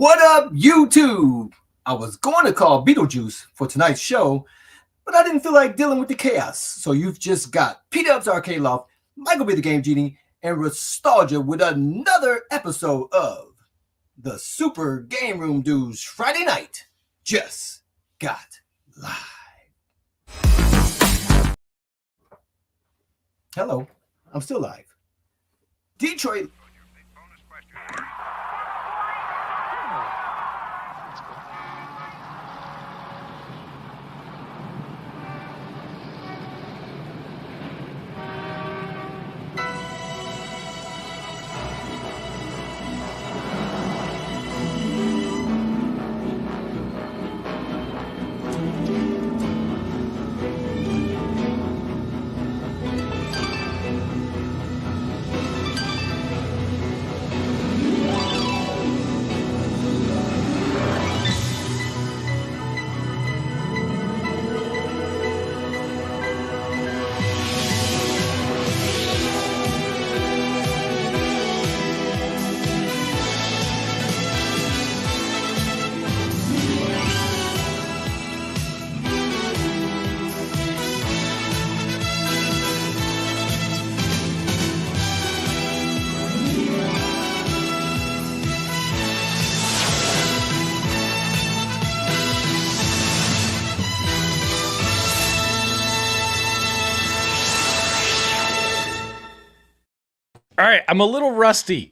What up, YouTube? I was going to call Beetlejuice for tonight's show, but I didn't feel like dealing with the chaos. So you've just got P-Dub's Arcade Loft, Michael B. the Game Genie, and Nostalgia with another episode of the Super Game Room Dudes Friday Night Just Got Live. Hello, I'm still live. Detroit. All right, I'm a little rusty.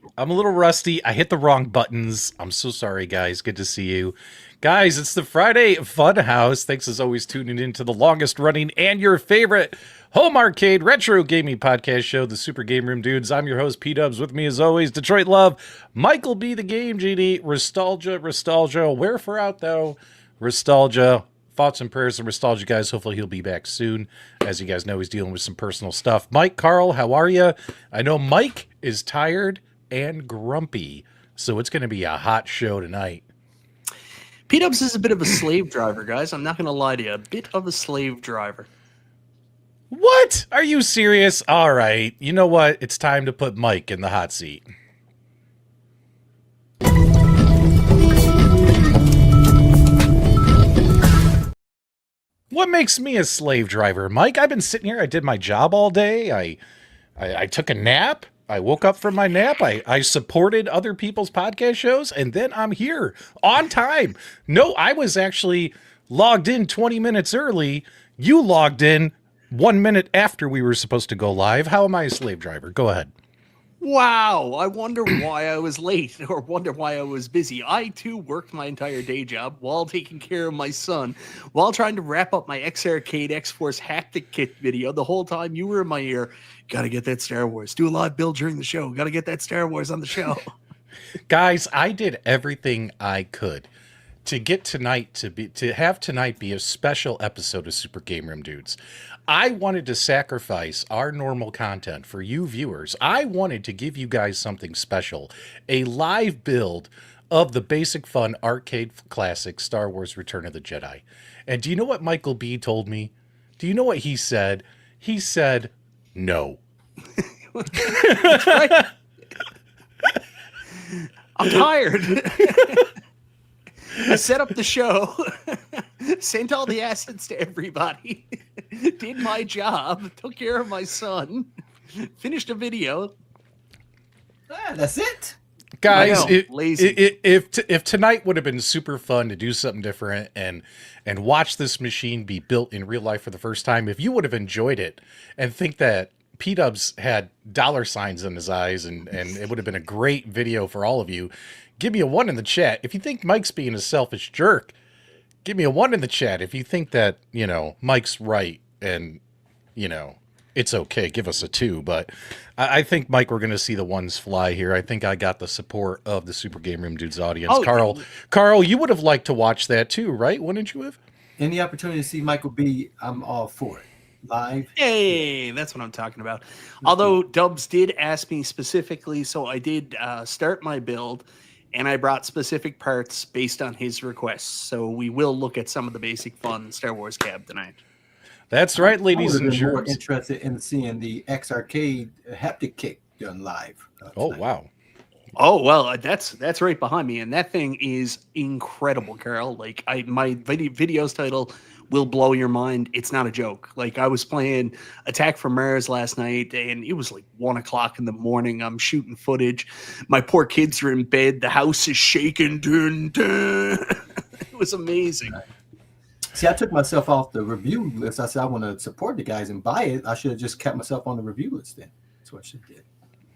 I hit the wrong buttons. I'm so sorry, guys. Good to see you. Guys, it's the Friday Fun House. Thanks as always tuning in to the longest running and your favorite home arcade retro gaming podcast show, the Super Game Room Dudes. I'm your host, P-Dubs. With me as always, Detroit Love, Michael B. the Game Genie, Nostalgia. Wherefore out though, Nostalgia. Thoughts and prayers and Nostalgia, guys. Hopefully he'll be back soon. As you guys know, he's dealing with some personal stuff. Mike, Carl, how are you? I know Mike is tired and grumpy, so it's going to be a hot show tonight. P-Dubs is a bit of a slave driver, guys. I'm not going to lie to you. A bit of a slave driver. What? Are you serious? All right. You know what? It's time to put Mike in the hot seat. What makes me a slave driver, Mike? I've been sitting here. I did my job all day. I took a nap. I woke up from my nap. I supported other people's podcast shows, and then I'm here on time. No, I was actually logged in 20 minutes early. You logged in 1 minute after we were supposed to go live. How am I a slave driver? Go ahead. Wow. I wonder why I was late or wonder why I was busy. I, too, worked my entire day job while taking care of my son, while trying to wrap up my X-Arcade X-Force Haptic Kit video. The whole time you were in my ear, gotta get that Star Wars. Do a live build during the show. Gotta get that Star Wars on the show. Guys, I did everything I could to get tonight to have tonight be a special episode of Super Game Room Dudes. I wanted to sacrifice our normal content for you viewers. I wanted to give you guys something special, a live build of the basic fun arcade classic Star Wars Return of the Jedi. And do you know what Michael B told me? Do you know what he said? He said, no. That's right. I'm tired. I set up the show, sent all the assets to everybody, did my job, took care of my son, finished a video. That's it. Guys, lazy. If tonight would have been super fun to do something different and watch this machine be built in real life for the first time, if you would have enjoyed it and think that P-Dubs had dollar signs in his eyes and it would have been a great video for all of you, give me a 1 in the chat. If you think Mike's being a selfish jerk, give me a 1 in the chat. If you think that, Mike's right and, it's okay, give us a 2. But I think, Mike, we're going to see the ones fly here. I think I got the support of the Super Game Room Dudes audience. Oh, Carl, you would have liked to watch that too, right? Wouldn't you have? Any opportunity to see Michael B, I'm all for it. Live. Hey, that's what I'm talking about. Although Dubs did ask me specifically, so I did start my build, and I brought specific parts based on his requests. So we will look at some of the basic fun Star Wars cab tonight. That's right, ladies and gentlemen. More germs. interested in seeing the X Arcade Haptic Kick done live. Oh, wow. Oh well, that's right behind me, and that thing is incredible, Carol. Like my video's title will blow your mind. It's not a joke. Like I was playing Attack from Mars last night, and it was like 1 o'clock in the morning. I'm shooting footage. My poor kids are in bed. The house is shaking. Dun, dun. It was amazing. See, I took myself off the review list. I said I want to support the guys and buy it. I should have just kept myself on the review list then. That's what I should have did.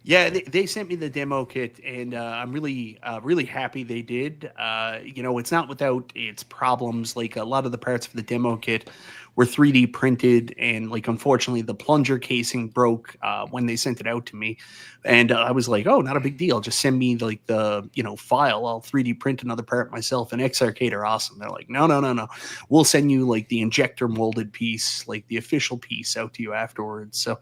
Yeah, they sent me the demo kit, and I'm really happy they did. It's not without its problems. Like a lot of the parts for the demo kit were 3D printed, and like unfortunately the plunger casing broke when they sent it out to me. And I was like, oh, not a big deal. Just send me like the file. I'll 3D print another part myself. And X Arcade are awesome. They're like, no. We'll send you like the injector molded piece, like the official piece, out to you afterwards. So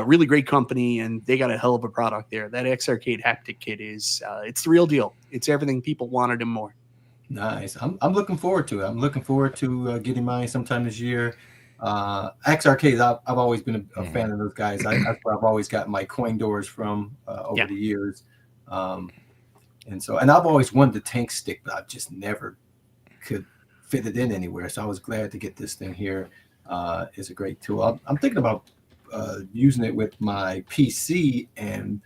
really great company, and they got a hell of a product there. That X Arcade haptic kit is it's the real deal. It's everything people wanted and more. Nice. I'm looking forward to it. I'm looking forward to getting mine sometime this year. X Arcades, I've always been a fan of those guys. That's where I've always got my coin doors from over the years. And I've always wanted the tank stick, but I just never could fit it in anywhere. So I was glad to get this thing here. It's a great tool. I'm thinking about using it with my PC and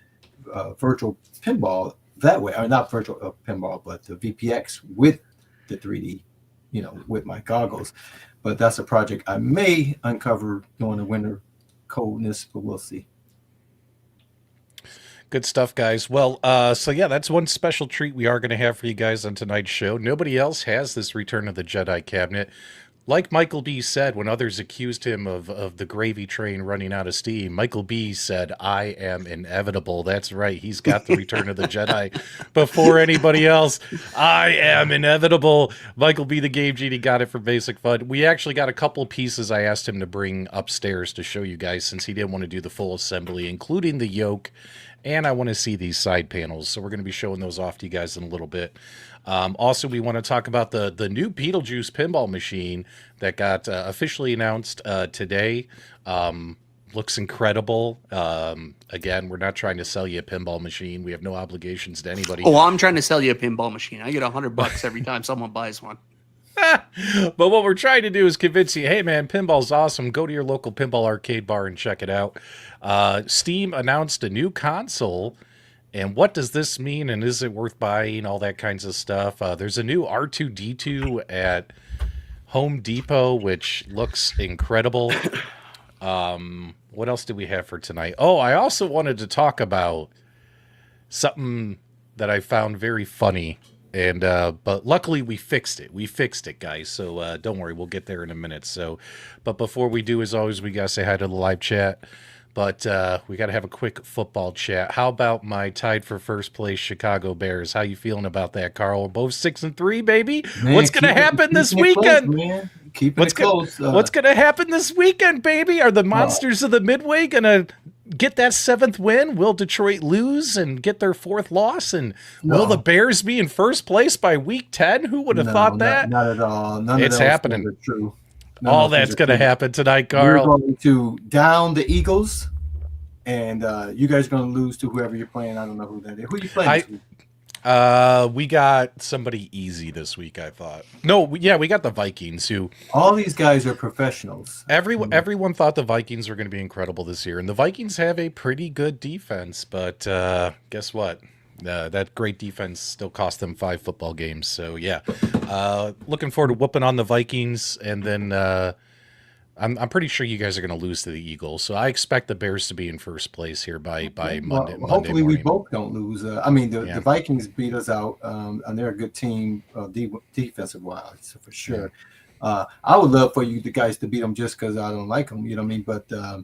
virtual pinball that way, or not virtual pinball, but the VPX with the 3D, with my goggles. But that's a project I may uncover during the winter coldness, but we'll see. Good stuff, guys. Well, that's one special treat we are going to have for you guys on tonight's show. Nobody else has this Return of the Jedi cabinet. Like Michael B. said, when others accused him of the gravy train running out of steam, Michael B. said, I am inevitable. That's right. He's got the Return of the Jedi before anybody else. I am inevitable. Michael B., the Game Genie, got it for Basic Fun. We actually got a couple pieces I asked him to bring upstairs to show you guys, since he didn't want to do the full assembly, including the yoke. And I want to see these side panels. So we're going to be showing those off to you guys in a little bit. Also, we want to talk about the new Beetlejuice pinball machine that got officially announced today. Looks incredible. Again, we're not trying to sell you a pinball machine. We have no obligations to anybody. Oh, I'm trying to sell you a pinball machine. I get $100 every time someone buys one. But what we're trying to do is convince you, hey man, pinball's awesome. Go to your local pinball arcade bar and check it out. Steam announced a new console. And what does this mean? And is it worth buying? All that kinds of stuff. There's a new R2-D2 at Home Depot, which looks incredible. What else did we have for tonight? Oh, I also wanted to talk about something that I found very funny. And but luckily we fixed it. We fixed it, guys. So don't worry, we'll get there in a minute. So, but before we do, as always, we gotta say hi to the live chat. But we got to have a quick football chat. How about my tied for first place Chicago Bears? How you feeling about that, Carl? Both 6-3, baby. Man, what's going to happen this weekend? Close, Keeping it close. What's going to happen this weekend, baby? Are the monsters of the Midway going to get that 7th win? Will Detroit lose and get their 4th loss? And will the Bears be in first place by week 10? Who would have thought that? Not at all. None it's of those happening. things are true. All that's going to happen tonight, Carl. We're going to down the Eagles, and you guys are going to lose to whoever you're playing. I don't know who that is. Who are you playing this week? We got somebody easy this week, I thought. No, we got the Vikings, who... All these guys are professionals. Everyone thought the Vikings were going to be incredible this year, and the Vikings have a pretty good defense, but guess what? That great defense still cost them 5 football games. So yeah, looking forward to whooping on the Vikings, and then I'm pretty sure you guys are going to lose to the Eagles. So I expect the Bears to be in first place here by Monday. Hopefully, morning. we both don't lose. The Vikings beat us out, and they're a good team defensive wise, for sure. I would love for you guys to beat them just because I don't like them. You know what I mean?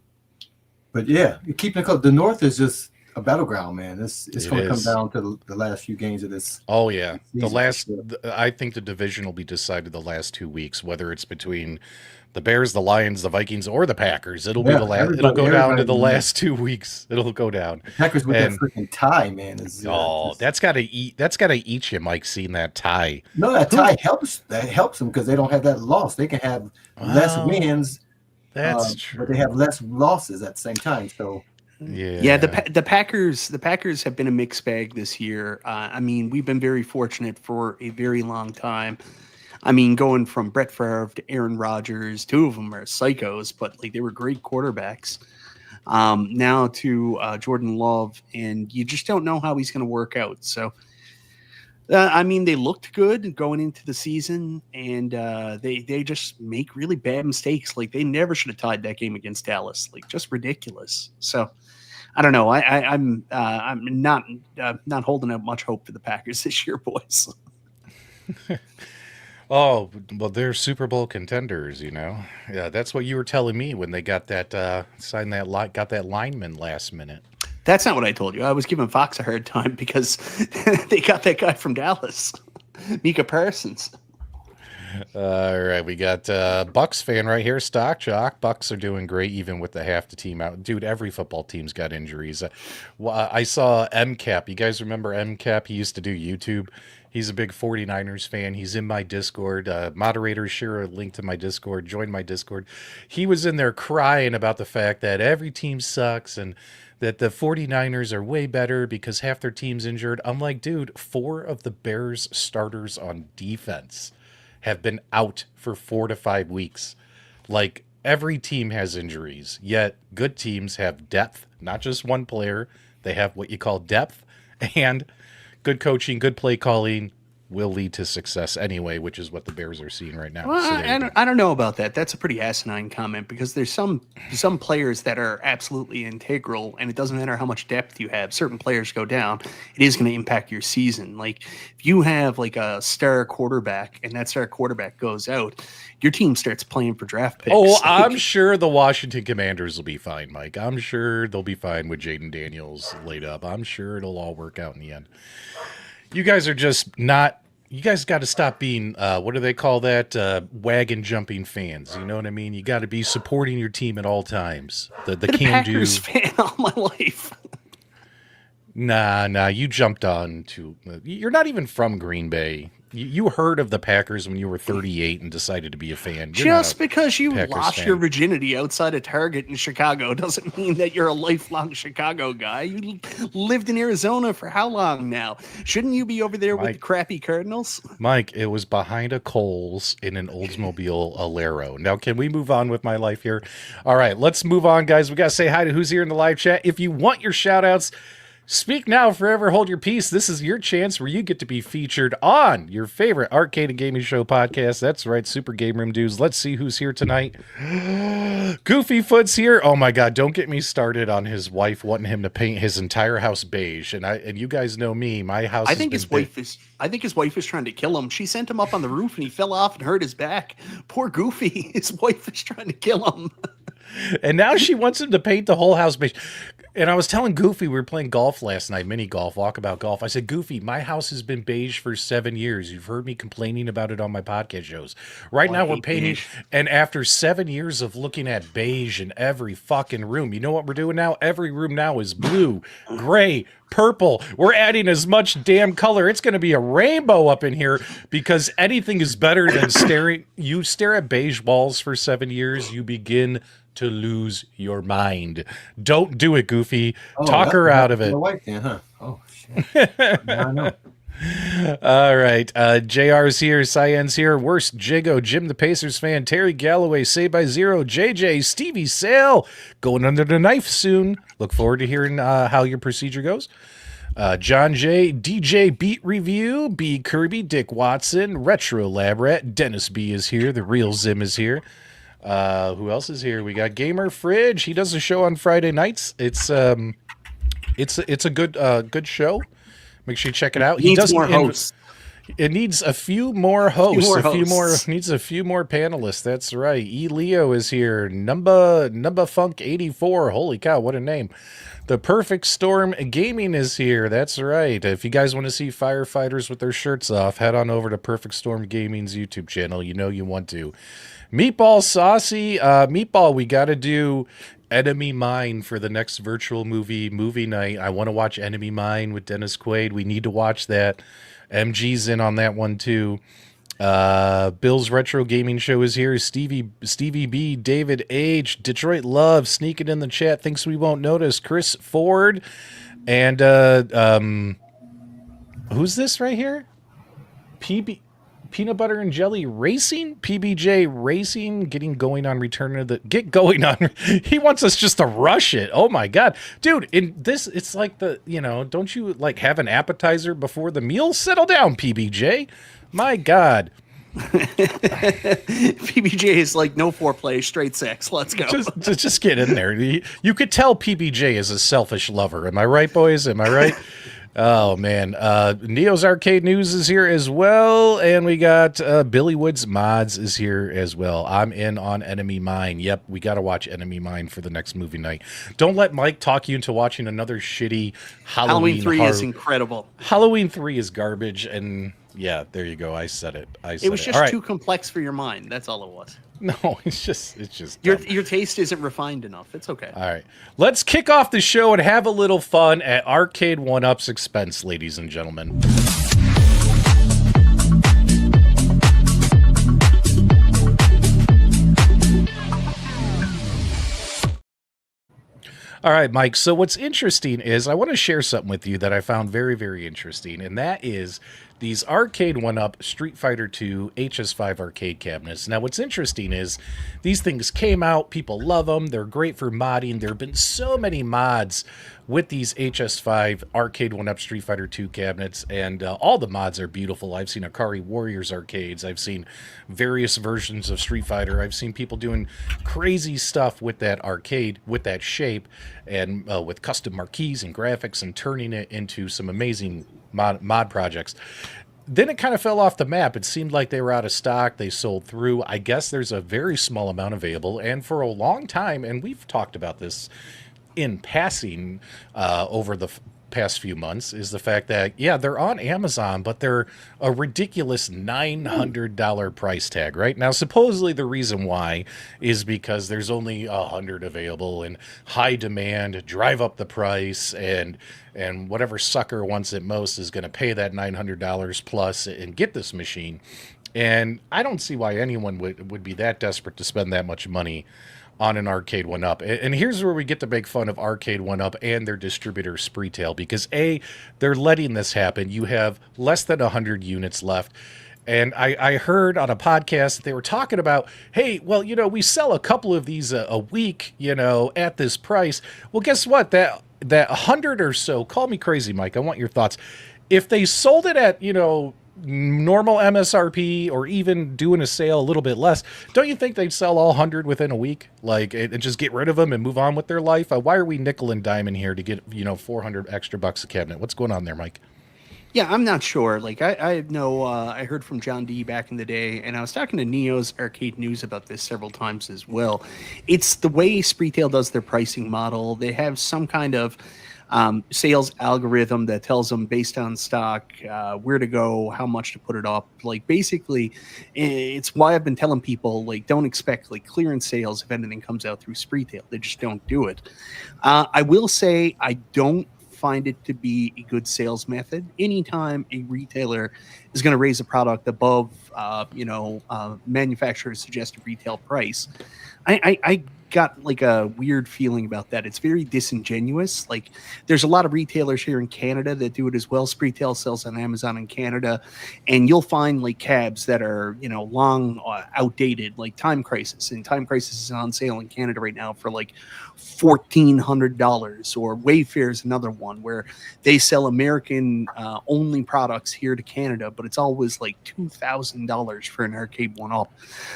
But yeah, keeping it close. The North is just a battleground, man. It's going to come down to the last few games of this. Oh yeah, I think the division will be decided the last 2 weeks, whether it's between the Bears, the Lions, the Vikings, or the Packers. It'll be the last. It'll go down to the last 2 weeks. It'll go down. The Packers with that freaking tie, man. That's gotta eat. That's gotta eat you, Mike. Seeing that tie. No, that tie helps. That helps them because they don't have that loss. They can have less wins. That's true. But they have less losses at the same time. So Yeah, the Packers have been a mixed bag this year. I mean, we've been very fortunate for a very long time. I mean, going from Brett Favre to Aaron Rodgers, two of them are psychos, but like they were great quarterbacks. Now to Jordan Love, and you just don't know how he's going to work out. So, I mean, they looked good going into the season, and they just make really bad mistakes. Like they never should have tied that game against Dallas. Like just ridiculous. So. I don't know. I'm not holding out much hope for the Packers this year, boys. Oh, well, they're Super Bowl contenders, you know. Yeah, that's what you were telling me when they got that got that lineman last minute. That's not what I told you. I was giving Fox a hard time because they got that guy from Dallas, Micah Parsons. All right, we got Bucks fan right here, Stock Jock. Bucks are doing great even with the half the team out. Dude, every football team's got injuries. I saw MCAP. You guys remember MCAP? He used to do YouTube. He's a big 49ers fan. He's in my Discord. Moderators share a link to my Discord. Join my Discord. He was in there crying about the fact that every team sucks and that the 49ers are way better because half their team's injured. I'm like, dude, 4 of the Bears starters on defense have been out for 4 to 5 weeks. Like, every team has injuries, yet good teams have depth, not just one player. They have what you call depth, and good coaching, good play calling will lead to success anyway, which is what the Bears are seeing right now. Well, So I don't know about that. That's a pretty asinine comment because there's some players that are absolutely integral, and it doesn't matter how much depth you have. Certain players go down, it is going to impact your season. Like if you have like a star quarterback, and that star quarterback goes out, your team starts playing for draft picks. Oh, I'm sure the Washington Commanders will be fine, Mike. I'm sure they'll be fine with Jaden Daniels laid up. I'm sure it'll all work out in the end. You guys are just not. You guys got to stop being, what do they call that? Wagon jumping fans. You know what I mean? You got to be supporting your team at all times. The Packers fan all my life. Nah. You jumped on to. You're not even from Green Bay. You heard of the Packers when you were 38 and decided to be a fan. Just because you Packers lost fan. your virginity outside of Target in Chicago doesn't mean that you're a lifelong Chicago guy. You lived in Arizona for how long now? Shouldn't you be over there with the crappy Cardinals? Mike, it was behind a Kohl's in an Oldsmobile Alero. Now, can we move on with my life here? All right, let's move on, guys. We got to say hi to who's here in the live chat. If you want your shout-outs, speak now, forever hold your peace. This is your chance where you get to be featured on your favorite arcade and gaming show podcast. That's right, Super Game Room Dudes. Let's see who's here tonight. Goofy Foot's here. Oh my God, don't get me started on his wife wanting him to paint his entire house beige. And you guys know me, my house. I think his wife is trying to kill him. She sent him up on the roof and he fell off and hurt his back. Poor Goofy. His wife is trying to kill him. And now she wants him to paint the whole house beige. And I was telling Goofy, we were playing golf last night, mini golf, walkabout golf. I said, Goofy, my house has been beige for 7 years. You've heard me complaining about it on my podcast shows. Right now we're painting, and after 7 years of looking at beige in every fucking room, you know what we're doing now? Every room now is blue, gray, purple. We're adding as much damn color. It's going to be a rainbow up in here because anything is better than staring. You stare at beige walls for 7 years, you begin to lose your mind. Don't do it, Goofy. Talk her out of it. Wife then, huh? Oh, shit. Now I know. All right. JR's here. Cyan's here. Worst Jigo. Jim the Pacers fan. Terry Galloway. Saved by Zero. JJ. Stevie Sale. Going under the knife soon. Look forward to hearing how your procedure goes. John J. DJ Beat Review. B. Kirby. Dick Watson. Retro Lab Rat. Dennis B is here. The real Zim is here. Who else is here? We got Gamer Fridge. He does a show on Friday nights. It's a good show. Make sure you check it out. He does more hosts. It needs a few more hosts. Needs a few more panelists. That's right. E Leo is here. Numba Funk 84. Holy cow, what a name. The Perfect Storm Gaming is here. That's right. If you guys want to see firefighters with their shirts off, head on over to Perfect Storm Gaming's YouTube channel. You know you want to. Meatball Saucy. Meatball, we got to do Enemy Mine for the next virtual movie night. I want to watch Enemy Mine with Dennis Quaid. We need to watch that. MG's in on that one too. Bill's Retro Gaming Show is here. Stevie B, David H, Detroit Love sneaking in the chat. Thinks we won't notice. Chris Ford, and who's this right here? Peanut Butter and Jelly Racing, PBJ Racing, getting going on Return of the Get Going on. He wants us just to rush it. Oh my god, dude! In this, it's like don't you like have an appetizer before the meal? Settle down, PBJ. My god. PBJ is like no foreplay, straight sex. Let's go. Just get in there. You could tell PBJ is a selfish lover. Am I right, boys? Am I right? Oh man, Neo's Arcade News is here as well, and we got Billy Woods Mods is here as well. I'm in on Enemy Mine. Yep, we got to watch Enemy Mine for the next movie night. Don't let Mike talk you into watching another shitty Halloween 3 is incredible. Halloween 3 is garbage, and yeah, there you go. I said it. It was just too complex for your mind. That's all it was. No, it's just your taste isn't refined enough. It's okay. All right. Let's kick off the show and have a little fun at Arcade 1UP's expense, ladies and gentlemen. All right, Mike. So what's interesting is I want to share something with you that I found very, very interesting, and that is these Arcade 1UP Street Fighter II HS5 arcade cabinets. Now, what's interesting is these things came out. People love them. They're great for modding. There have been so many mods with these HS5 Arcade 1UP Street Fighter II cabinets, and all the mods are beautiful. I've seen Akari Warriors arcades. I've seen various versions of Street Fighter. I've seen people doing crazy stuff with that arcade, with that shape, and with custom marquees and graphics and turning it into some amazing mod projects. Then it kind of fell off the map. It seemed like they were out of stock. They sold through. I guess there's a very small amount available, and for a long time, and we've talked about this in passing over the past few months, is the fact that, yeah, they're on Amazon, but they're a ridiculous $900 price tag, right? Now, supposedly the reason why is because there's only 100 available and high demand, drive up the price, and whatever sucker wants it most is going to pay that $900 plus and get this machine. And I don't see why anyone would be that desperate to spend that much money on an Arcade 1UP. And here's where we get to make fun of Arcade 1UP and their distributor Spreetail, because A, they're letting this happen. You have less than 100 units left. And I heard on a podcast that they were talking about, hey, well, we sell a couple of these a week, at this price. Well, guess what? That 100 or so, call me crazy, Mike, I want your thoughts. If they sold it at, normal MSRP or even doing a sale a little bit less, don't you think they'd sell all 100 within a week? Like, and just get rid of them and move on with their life? Why are we nickel and diming here to get, 400 extra bucks a cabinet? What's going on there, Mike? Yeah, I'm not sure. Like, I know, I heard from John D back in the day, and I was talking to Neo's Arcade News about this several times as well. It's the way Spreetail does their pricing model. They have some kind of sales algorithm that tells them based on stock, where to go, how much to put it up. Like, basically, it's why I've been telling people, like, don't expect like clearance sales if anything comes out through Spreetail. They just don't do it. I will say I don't find it to be a good sales method. Anytime a retailer is going to raise a product above, manufacturer's suggested retail price, I got like a weird feeling about that. It's very disingenuous. Like, there's a lot of retailers here in Canada that do it as well. Spreetail sells on Amazon in Canada, and you'll find like cabs that are, long outdated, like Time Crisis. And Time Crisis is on sale in Canada right now for like $1,400. Or Wayfair is another one where they sell American only products here to Canada, but it's always like $2,000 for an Arcade 1UP.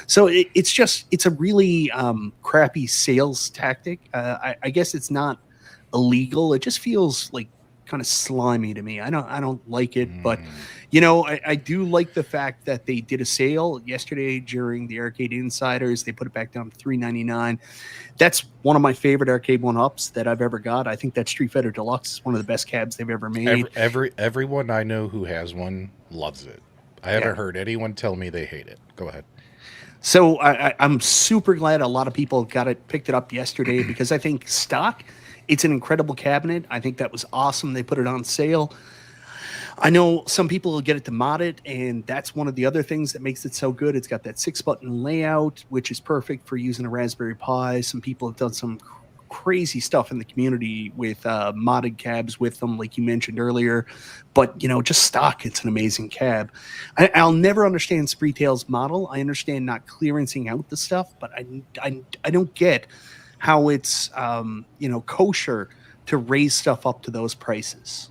So it's a really crappy sales tactic. I guess it's not illegal. It just feels like kind of slimy to me. I don't like it, but I do like the fact that they did a sale yesterday during the Arcade Insiders. They put it back down to $3.99. That's one of my favorite Arcade 1UPs that I've ever got. I think that Street Fighter Deluxe is one of the best cabs they've ever made. Everyone I know who has one loves it. I haven't heard anyone tell me they hate it. Go ahead. So I'm super glad a lot of people picked it up yesterday, because I think stock, it's an incredible cabinet. I think that was awesome. They put it on sale. I know some people will get it to mod it, and that's one of the other things that makes it so good. It's got that 6-button layout, which is perfect for using a Raspberry Pi. Some people have done some crazy stuff in the community with modded cabs with them, like you mentioned earlier. But, just stock, it's an amazing cab. I'll never understand Spreetail's model. I understand not clearancing out the stuff, but I don't get how it's, kosher to raise stuff up to those prices.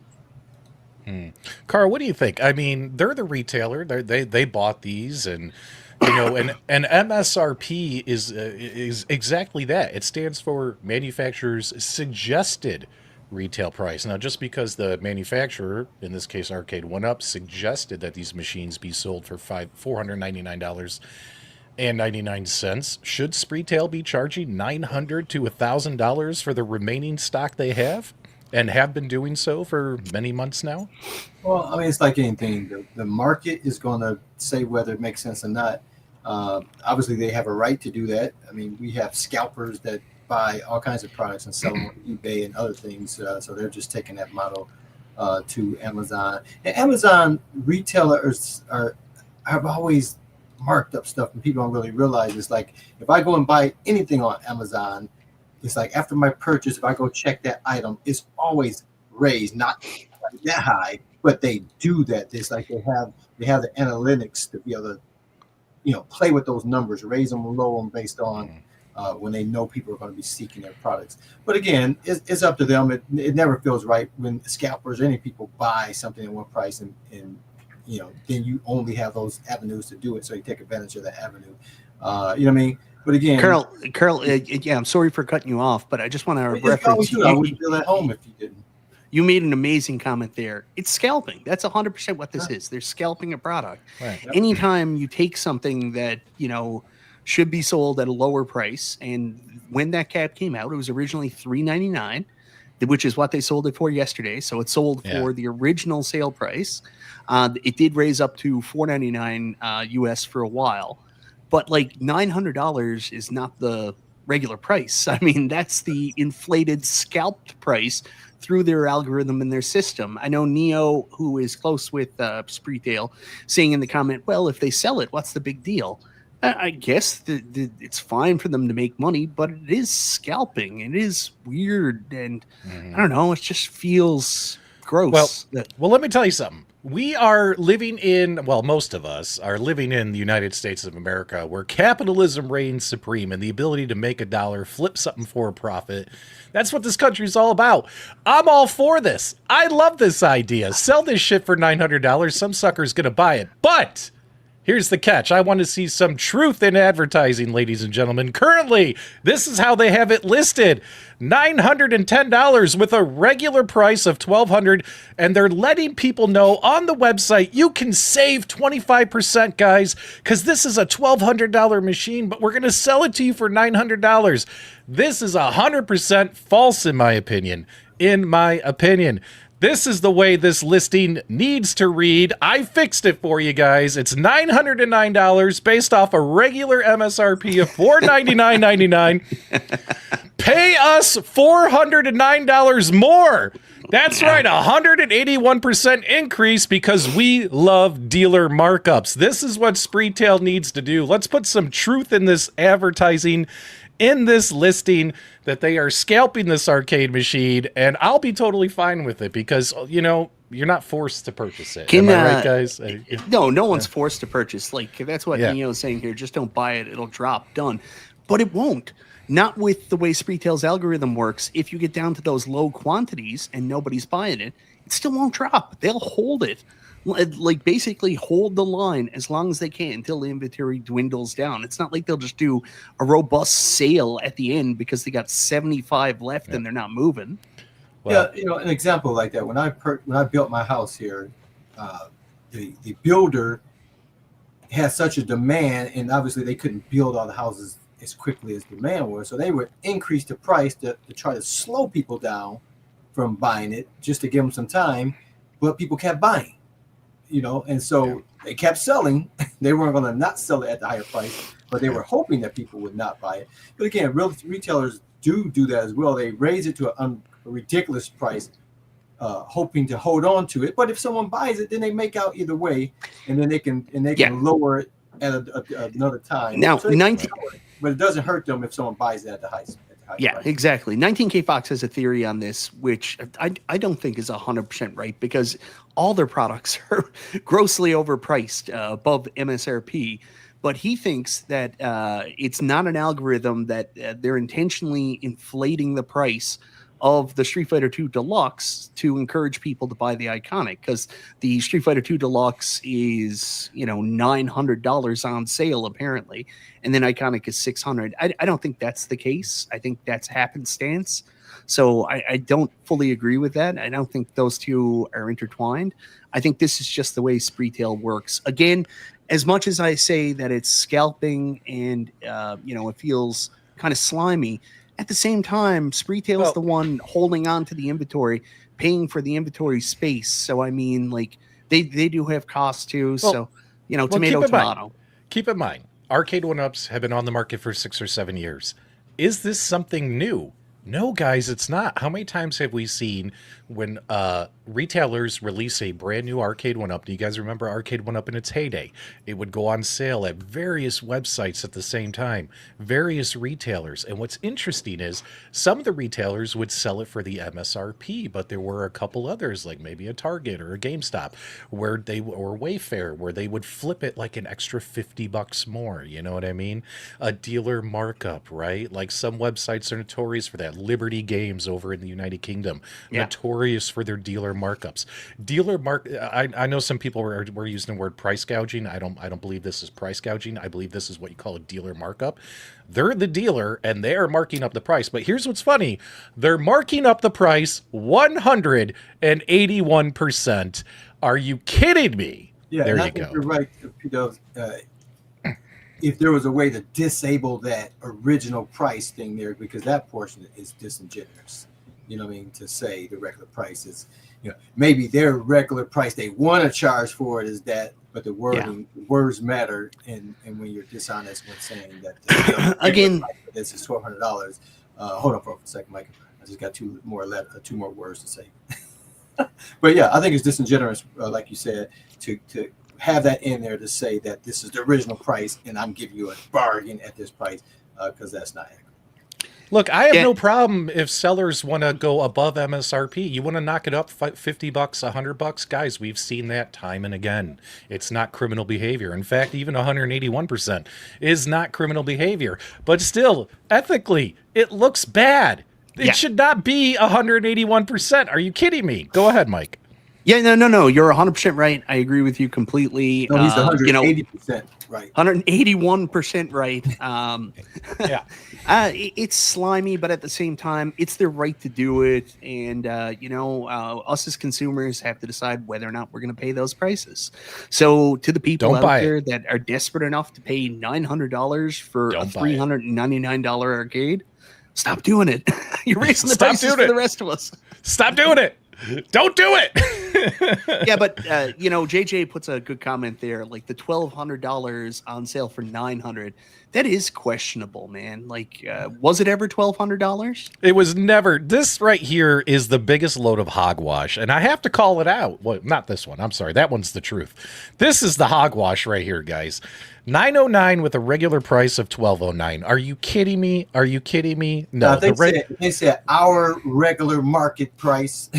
Carl, what do you think? I mean, they're the retailer. They bought these, and and MSRP is exactly that. It stands for manufacturer's suggested retail price. Now, just because the manufacturer, in this case Arcade OneUp, suggested that these machines be sold for $499.99, should Spreetail be charging $900 to $1,000 for the remaining stock they have? And have been doing so for many months now? Well, I mean, it's like anything. The market is going to say whether it makes sense or not. Obviously, they have a right to do that. I mean, we have scalpers that buy all kinds of products and sell them on eBay and other things. So they're just taking that model to Amazon. And Amazon retailers have always marked up stuff, and people don't really realize. It's like if I go and buy anything on Amazon, it's like after my purchase, if I go check that item, it's always raised, not that high, but they do that. It's like they have the analytics to be able to, play with those numbers, raise them, lower them based on when they know people are going to be seeking their products. But again, it's up to them. It never feels right when scalpers or any people buy something at one price and then you only have those avenues to do it. So you take advantage of that avenue. You know what I mean? But again, Carl, yeah, I'm sorry for cutting you off, but I just want to reference. I wouldn't feel at home if you didn't. You made an amazing comment there. It's scalping. That's 100% what this is. They're scalping a product. Right. Yep. Anytime you take something that should be sold at a lower price, and when that cab came out, it was originally $399, which is what they sold it for yesterday. So it sold for the original sale price. It did raise up to $499 US for a while. But like $900 is not the regular price. I mean, that's the inflated scalped price through their algorithm in their system. I know Neo, who is close with Spreetail, saying in the comment, well, if they sell it, what's the big deal? I guess it's fine for them to make money, but it is scalping. It is weird. And I don't know, it just feels gross. Well, let me tell you something. We are living in, most of us are living in the United States of America, where capitalism reigns supreme and the ability to make a dollar, flip something for a profit. That's what this country is all about. I'm all for this. I love this idea. Sell this shit for $900. Some sucker's going to buy it. But here's the catch. I want to see some truth in advertising, ladies and gentlemen. Currently, this is how they have it listed. $910 with a regular price of $1,200, and they're letting people know on the website you can save 25%, guys, because this is a $1,200 machine, but we're going to sell it to you for $900. This is 100% false, in my opinion. This is the way this listing needs to read. I fixed it for you guys. It's $909 based off a regular MSRP of $499.99. Pay us $409 more. That's right, 181% increase because we love dealer markups. This is what Spreetail needs to do. Let's put some truth in this advertising, in this listing, that they are scalping this arcade machine, and I'll be totally fine with it because, you're not forced to purchase it. Am I right, guys? No one's forced to purchase. Like, that's what Neo's saying here. Just don't buy it. It'll drop. Done. But it won't. Not with the way Spreetail's algorithm works. If you get down to those low quantities and nobody's buying it, it still won't drop. They'll hold it. Like basically hold the line as long as they can until the inventory dwindles down. It's not like they'll just do a robust sale at the end because they got 75 left and they're not moving. Well, an example like that, when I built my house here, the builder had such a demand, and obviously they couldn't build all the houses as quickly as demand was, so they would increase the price to try to slow people down from buying it, just to give them some time, but people kept buying. And so they kept selling. They weren't going to not sell it at the higher price, but they were hoping that people would not buy it. But again, real retailers do that as well. They raise it to a ridiculous price, hoping to hold on to it. But if someone buys it, then they make out either way, and then they can lower it at another time. Now, so but it doesn't hurt them if someone buys it at the high. Yeah, price. Exactly. 19K Fox has a theory on this, which I don't think is 100% right, because all their products are grossly overpriced above MSRP. But he thinks that it's not an algorithm, that they're intentionally inflating the price of the Street Fighter II Deluxe to encourage people to buy the Iconic, because the Street Fighter II Deluxe is, $900 on sale apparently, and then Iconic is $600. I don't think that's the case. I think that's happenstance. So I don't fully agree with that. I don't think those two are intertwined. I think this is just the way Spreetail works. Again, as much as I say that it's scalping and it feels kind of slimy, at the same time, Spreetail is the one holding on to the inventory, paying for the inventory space. So I mean, like they do have costs too. So tomato. Keep in mind, arcade one-ups have been on the market for 6 or 7 years. Is this something new? No, guys, it's not. How many times have we seen when retailers release a brand new arcade one-up? Do you guys remember arcade one-up in its heyday? It would go on sale at various websites at the same time, various retailers. And what's interesting is some of the retailers would sell it for the MSRP, but there were a couple others, like maybe a Target or a GameStop, or Wayfair, where they would flip it like an extra $50 more. You know what I mean? A dealer markup, right? Like some websites are notorious for that. Liberty Games over in the United Kingdom, notorious for their dealer markups. I know some people were using the word price gouging. I don't believe this is price gouging. I believe this is what you call a dealer markup. They're the dealer and they are marking up the price. But here's what's funny: they're marking up the price 181%. Are you kidding me? Yeah, there you go. You're right, Peter. If there was a way to disable that original price thing there, because that portion is disingenuous, to say the regular price is, maybe their regular price they want to charge for it is that, but the words matter, and when you're dishonest when saying that again, this is $1,200. Hold on for a second, Mike. I just got two more words to say. But yeah, I think it's disingenuous, like you said, to have that in there to say that this is the original price and I'm giving you a bargain at this price, because that's not accurate. Look, I have no problem if sellers want to go above MSRP. You want to knock it up $50, $100, guys. We've seen that time and again. It's not criminal behavior. In fact, even 181% is not criminal behavior. But still, ethically, it looks bad. It should not be 181%. Are you kidding me? Go ahead, Mike. Yeah, no. You're 100% right. I agree with you completely. No, he's 180% right. 181% right. Yeah. It's slimy, but at the same time, it's their right to do it. And, us as consumers have to decide whether or not we're going to pay those prices. So to the people out there that are desperate enough to pay $900 for a $399 arcade, stop doing it. You're raising the prices for the rest of us. Stop doing it. Don't do it. Yeah, but JJ puts a good comment there. Like the $1,200 on sale for $900. That is questionable, man. Like, was it ever $1,200? It was never. This right here is the biggest load of hogwash, and I have to call it out. Well, not this one. I'm sorry. That one's the truth. This is the hogwash right here, guys. $909 with a regular price of $1,209. Are you kidding me? Are you kidding me? No. They said our regular market price.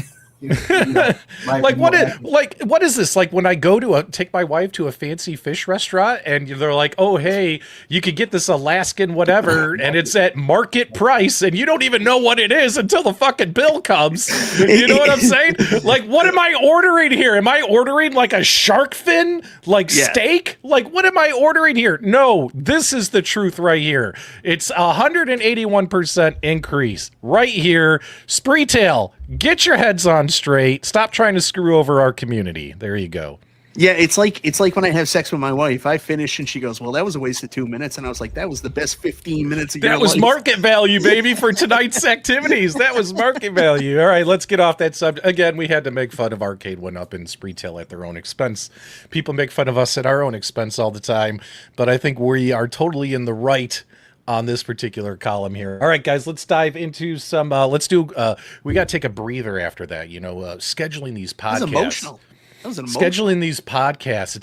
Like what is this? Like when I go to take my wife to a fancy fish restaurant and they're like, oh hey, you could get this Alaskan whatever and it's at market price and you don't even know what it is until the fucking bill comes. You know what I'm saying? Like what am I ordering here? Am I ordering like a shark fin? Like steak? Like what am I ordering here? No, this is the truth right here. It's 181% increase right here. Spreetail, get your heads on straight. Stop trying to screw over our community. There you go. Yeah, it's like when I have sex with my wife. I finish and she goes, "Well, that was a waste of 2 minutes." And I was like, "That was the best 15 minutes of your life." That was market value, baby, for tonight's activities. That was market value. All right, let's get off that subject. Again, we had to make fun of Arcade OneUp and Spreetail at their own expense. People make fun of us at our own expense all the time, but I think we are totally in the right on this particular column here. All right, guys, let's dive into some. We got to take a breather after that. Scheduling these podcasts. That was emotional. That was an emotional. Scheduling these podcasts,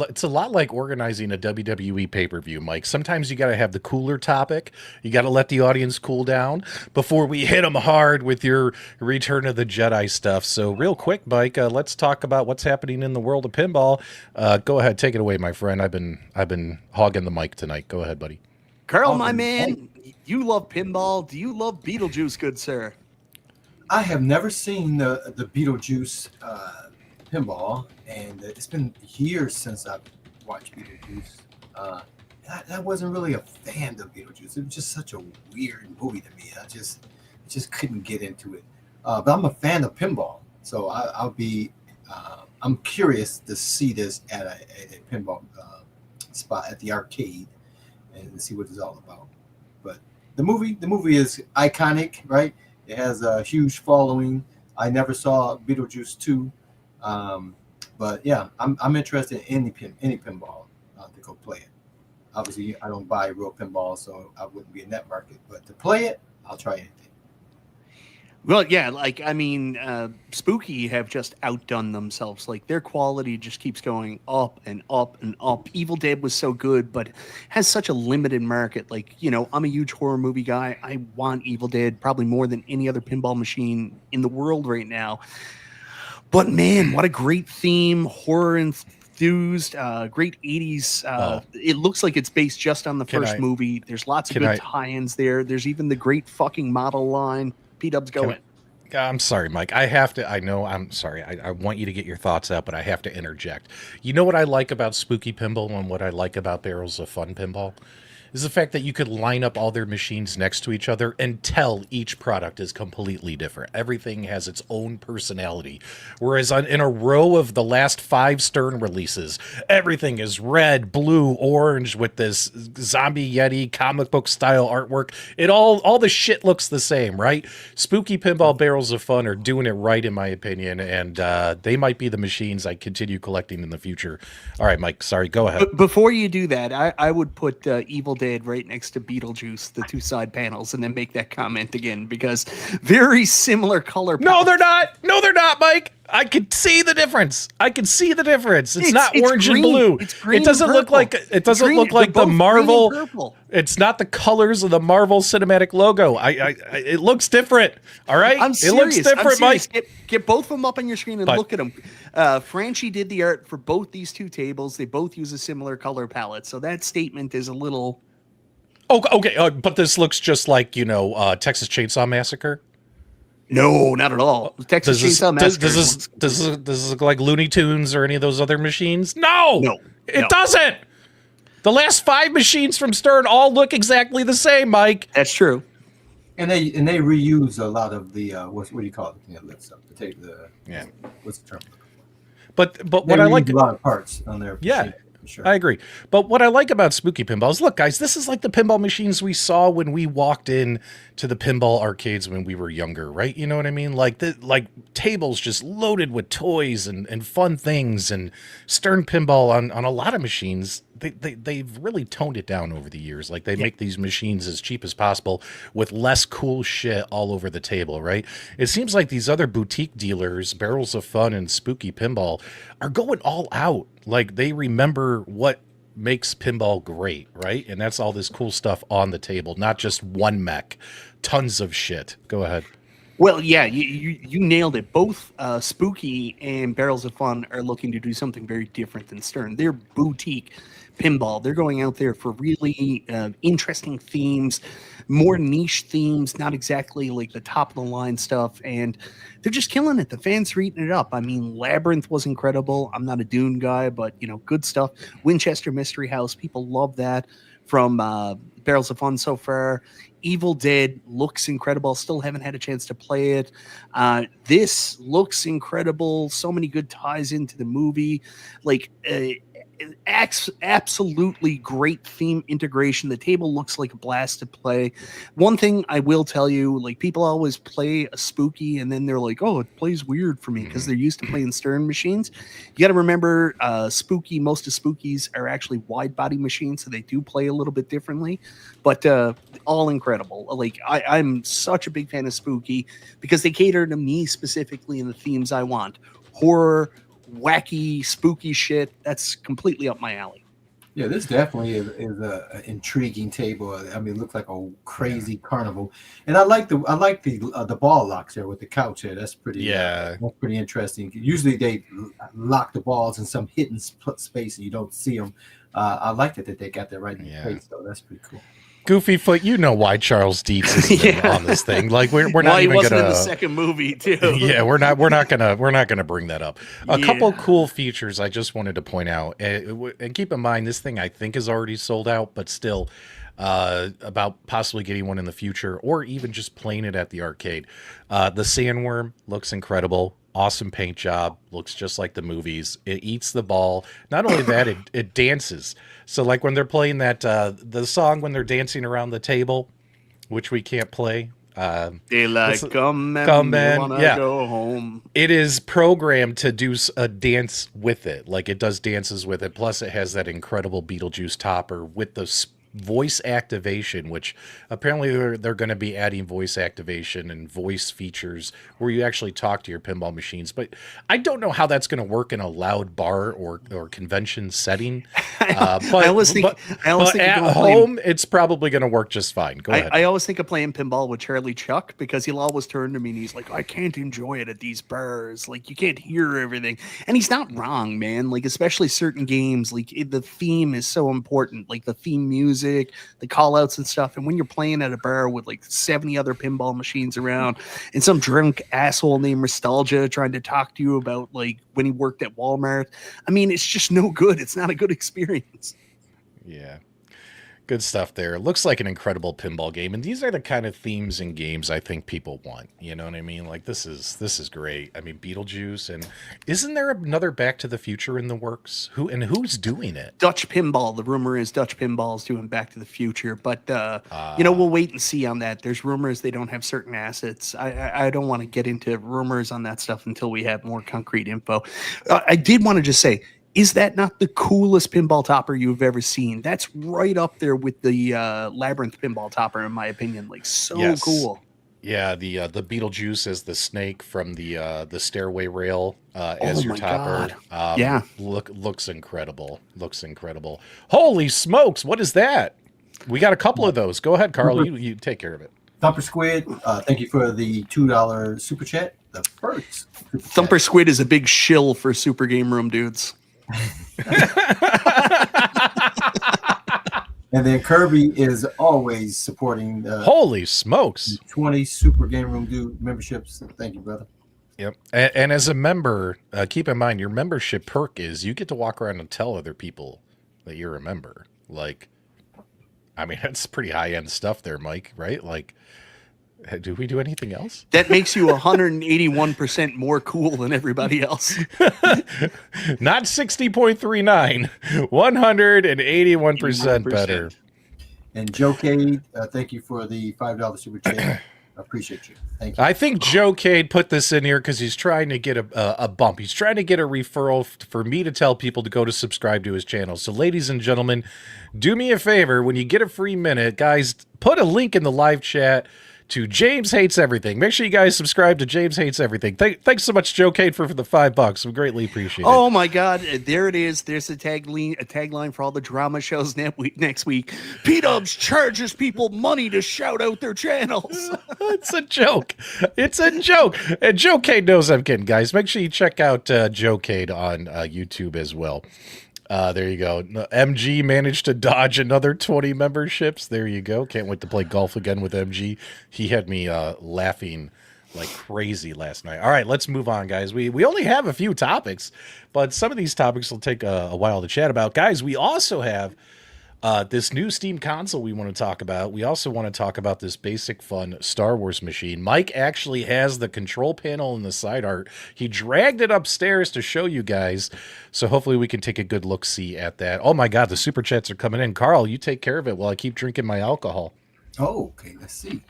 it's a lot like organizing a WWE pay-per-view, Mike. Sometimes you got to have the cooler topic. You got to let the audience cool down before we hit them hard with your Return of the Jedi stuff. So real quick, Mike, let's talk about what's happening in the world of pinball. Go ahead, take it away, my friend. I've been hogging the mic tonight. Go ahead, buddy. Carl, my man, you love pinball. Do you love Beetlejuice, good sir? I have never seen the Beetlejuice pinball, and it's been years since I've watched Beetlejuice. I wasn't really a fan of Beetlejuice. It was just such a weird movie to me. I just couldn't get into it. But I'm a fan of pinball, so I'm curious to see this at a pinball spot at the arcade and see what it's all about. But the movie is iconic, right? It has a huge following. I never saw Beetlejuice 2. But yeah, I'm interested in any pinball to go play it. Obviously, I don't buy real pinball, so I wouldn't be in that market. But to play it, I'll try anything. Well, yeah, Spooky have just outdone themselves. Like, their quality just keeps going up and up and up. Evil Dead was so good, but has such a limited market. Like, I'm a huge horror movie guy. I want Evil Dead probably more than any other pinball machine in the world right now. But man, what a great theme, horror enthused, great 80s. It looks like it's based just on the first movie. There's lots of good tie-ins there. There's even the great fucking model line. P-Dub's going. I'm sorry, Mike. I'm sorry. I want you to get your thoughts out, but I have to interject. You know what I like about Spooky Pinball and what I like about Barrels of Fun Pinball? Is the fact that you could line up all their machines next to each other and tell each product is completely different. Everything has its own personality. Whereas in a row of the last 5 Stern releases, everything is red, blue, orange with this zombie Yeti comic book style artwork. All the shit looks the same, right? Spooky Pinball Barrels of Fun are doing it right, in my opinion, and they might be the machines I continue collecting in the future. All right, Mike, sorry, go ahead. But before you do that, I would put Evil Dead right next to Beetlejuice, the 2 side panels, and then make that comment again, because very similar color palette. No, they're not, Mike. I can see the difference. It's not orange green. and blue. It's green. It doesn't look like the Marvel. It's not the colors of the Marvel Cinematic logo. It looks different. All right, I'm serious. It looks different, Mike. Get both of them up on your screen and look at them. Franchi did the art for both these 2 tables. They both use a similar color palette, so that statement is a little. Oh, okay, but this looks just like Texas Chainsaw Massacre. No, not at all. Texas Chainsaw Massacre. Does this look like Looney Tunes or any of those other machines? No, it doesn't. The last 5 machines from Stern all look exactly the same, Mike. That's true. And they reuse a lot of the what do you call it? What's the term? But what I like a lot of parts on there. Yeah. Sure. I agree. But what I like about Spooky Pinball is, look, guys, this is like the pinball machines we saw when we walked in to the pinball arcades when we were younger, right? You know what I mean? Like tables just loaded with toys and fun things, and Stern Pinball on a lot of machines. They've really toned it down over the years. Like, they make these machines as cheap as possible with less cool shit all over the table, right? It seems like these other boutique dealers, Barrels of Fun and Spooky Pinball, are going all out. Like, they remember what makes pinball great, right? And that's all this cool stuff on the table, not just one mech, tons of shit. Go ahead. Well, yeah, you nailed it. Both Spooky and Barrels of Fun are looking to do something very different than Stern. They're boutique pinball. They're going out there for really interesting themes, more niche themes, not exactly like the top of the line stuff, and they're just killing it. The fans are eating it up. I mean, Labyrinth was incredible. I'm not a Dune guy, but good stuff. Winchester Mystery House, people love that from Barrels of Fun so far. Evil Dead looks incredible. Still haven't had a chance to play it. This looks incredible. So many good ties into the movie. Like, absolutely great theme integration. The table looks like a blast to play. One thing I will tell you, like, people always play a spooky and then they're like, oh, it plays weird for me because they're used to playing Stern machines. You got to remember, spooky, most of spookies are actually wide body machines, so they do play a little bit differently, but all incredible. Like, I'm such a big fan of spooky because they cater to me specifically in the themes I want. Horror, wacky, spooky shit. That's completely up my alley. Yeah, this definitely is a intriguing table. I mean, it looks like a crazy carnival, and I like the ball locks there with the couch there. That's pretty. That's pretty interesting. Usually they lock the balls in some hidden space and you don't see them. I like that they got that right in place, so that's pretty cool. Goofy Foot, you know why Charles Dietz is on this thing. Like we're not even wasn't gonna. In the second movie too. Yeah, we're not gonna bring that up. A couple cool features I just wanted to point out, and keep in mind this thing I think is already sold out, but still, about possibly getting one in the future or even just playing it at the arcade. The sandworm looks incredible. Awesome paint job. Looks just like the movies. It eats the ball. Not only that, it dances. So like when they're playing that the song when they're dancing around the table, which we can't play. Daylight come and wanna go home. It is programmed to do a dance with it. Like it does dances with it. Plus it has that incredible Beetlejuice topper with the voice activation, which apparently they're going to be adding voice activation and voice features where you actually talk to your pinball machines. But I don't know how that's going to work in a loud bar or convention setting. But at home, it's probably going to work just fine. Go ahead. I always think of playing pinball with Charlie Chuck because he'll always turn to me and he's like, I can't enjoy it at these bars. Like, you can't hear everything. And he's not wrong, man. Like, especially certain games, like the theme is so important. Like the theme music, the call outs and stuff. And when you're playing at a bar with like 70 other pinball machines around and some drunk asshole named Nostalgia trying to talk to you about like when he worked at Walmart, I mean, it's just no good. It's not a good experience. Yeah. Good stuff there. Looks like an incredible pinball game. And these are the kind of themes and games I think people want. You know what I mean? Like this is great. I mean, Beetlejuice, and isn't there another Back to the Future in the works? Who's doing it? Dutch Pinball. The rumor is Dutch Pinball is doing Back to the Future, but we'll wait and see on that. There's rumors they don't have certain assets. I don't want to get into rumors on that stuff until we have more concrete info. I did want to just say, is that not the coolest pinball topper you've ever seen? That's right up there with the Labyrinth pinball topper, in my opinion. Like, so cool. Yeah, the Beetlejuice as the snake from the stairway rail as your topper. Looks incredible. Looks incredible. Holy smokes! What is that? We got a couple of those. Go ahead, Carl. You take care of it. Thumper Squid, thank you for the $2 super chat. The first Thumper Squid is a big shill for Super Game Room dudes. And then Kirby is always supporting the holy smokes 20 Super Game Room dude memberships. Thank you, brother. Yep. And as a member, keep in mind your membership perk is you get to walk around and tell other people that you're a member. Like, I mean, that's pretty high end stuff there, Mike, right? Like, do we do anything else? That makes you 181% more cool than everybody else. Not 60.39, 181% better. And Joe Cade, thank you for the $5 super chat. I appreciate you. Thank you. I think Joe Cade put this in here because he's trying to get a bump. He's trying to get a referral for me to tell people to go to subscribe to his channel. So, ladies and gentlemen, do me a favor. When you get a free minute, guys, put a link in the live chat to James Hates Everything. Make sure you guys subscribe to James Hates Everything. Thanks so much, Joe Cade, for the $5. We greatly appreciate it. Oh my God, there it is. There's a tagline for all the drama shows next week. P-Dubs charges people money to shout out their channels. It's a joke. It's a joke. And Joe Cade knows I'm kidding, guys. Make sure you check out Joe Cade on YouTube as well. There you go. MG managed to dodge another 20 memberships. There you go. Can't wait to play golf again with MG. He had me laughing like crazy last night. All right, let's move on, guys. We only have a few topics, but some of these topics will take a while to chat about. Guys, we also have This new Steam console we want to talk about. We also want to talk about this basic fun Star Wars machine. Mike actually has the control panel and the side art. He dragged it upstairs to show you guys. So hopefully we can take a good look-see at that. Oh my God, the super chats are coming in. Carl, you take care of it while I keep drinking my alcohol. Oh, okay. Let's see.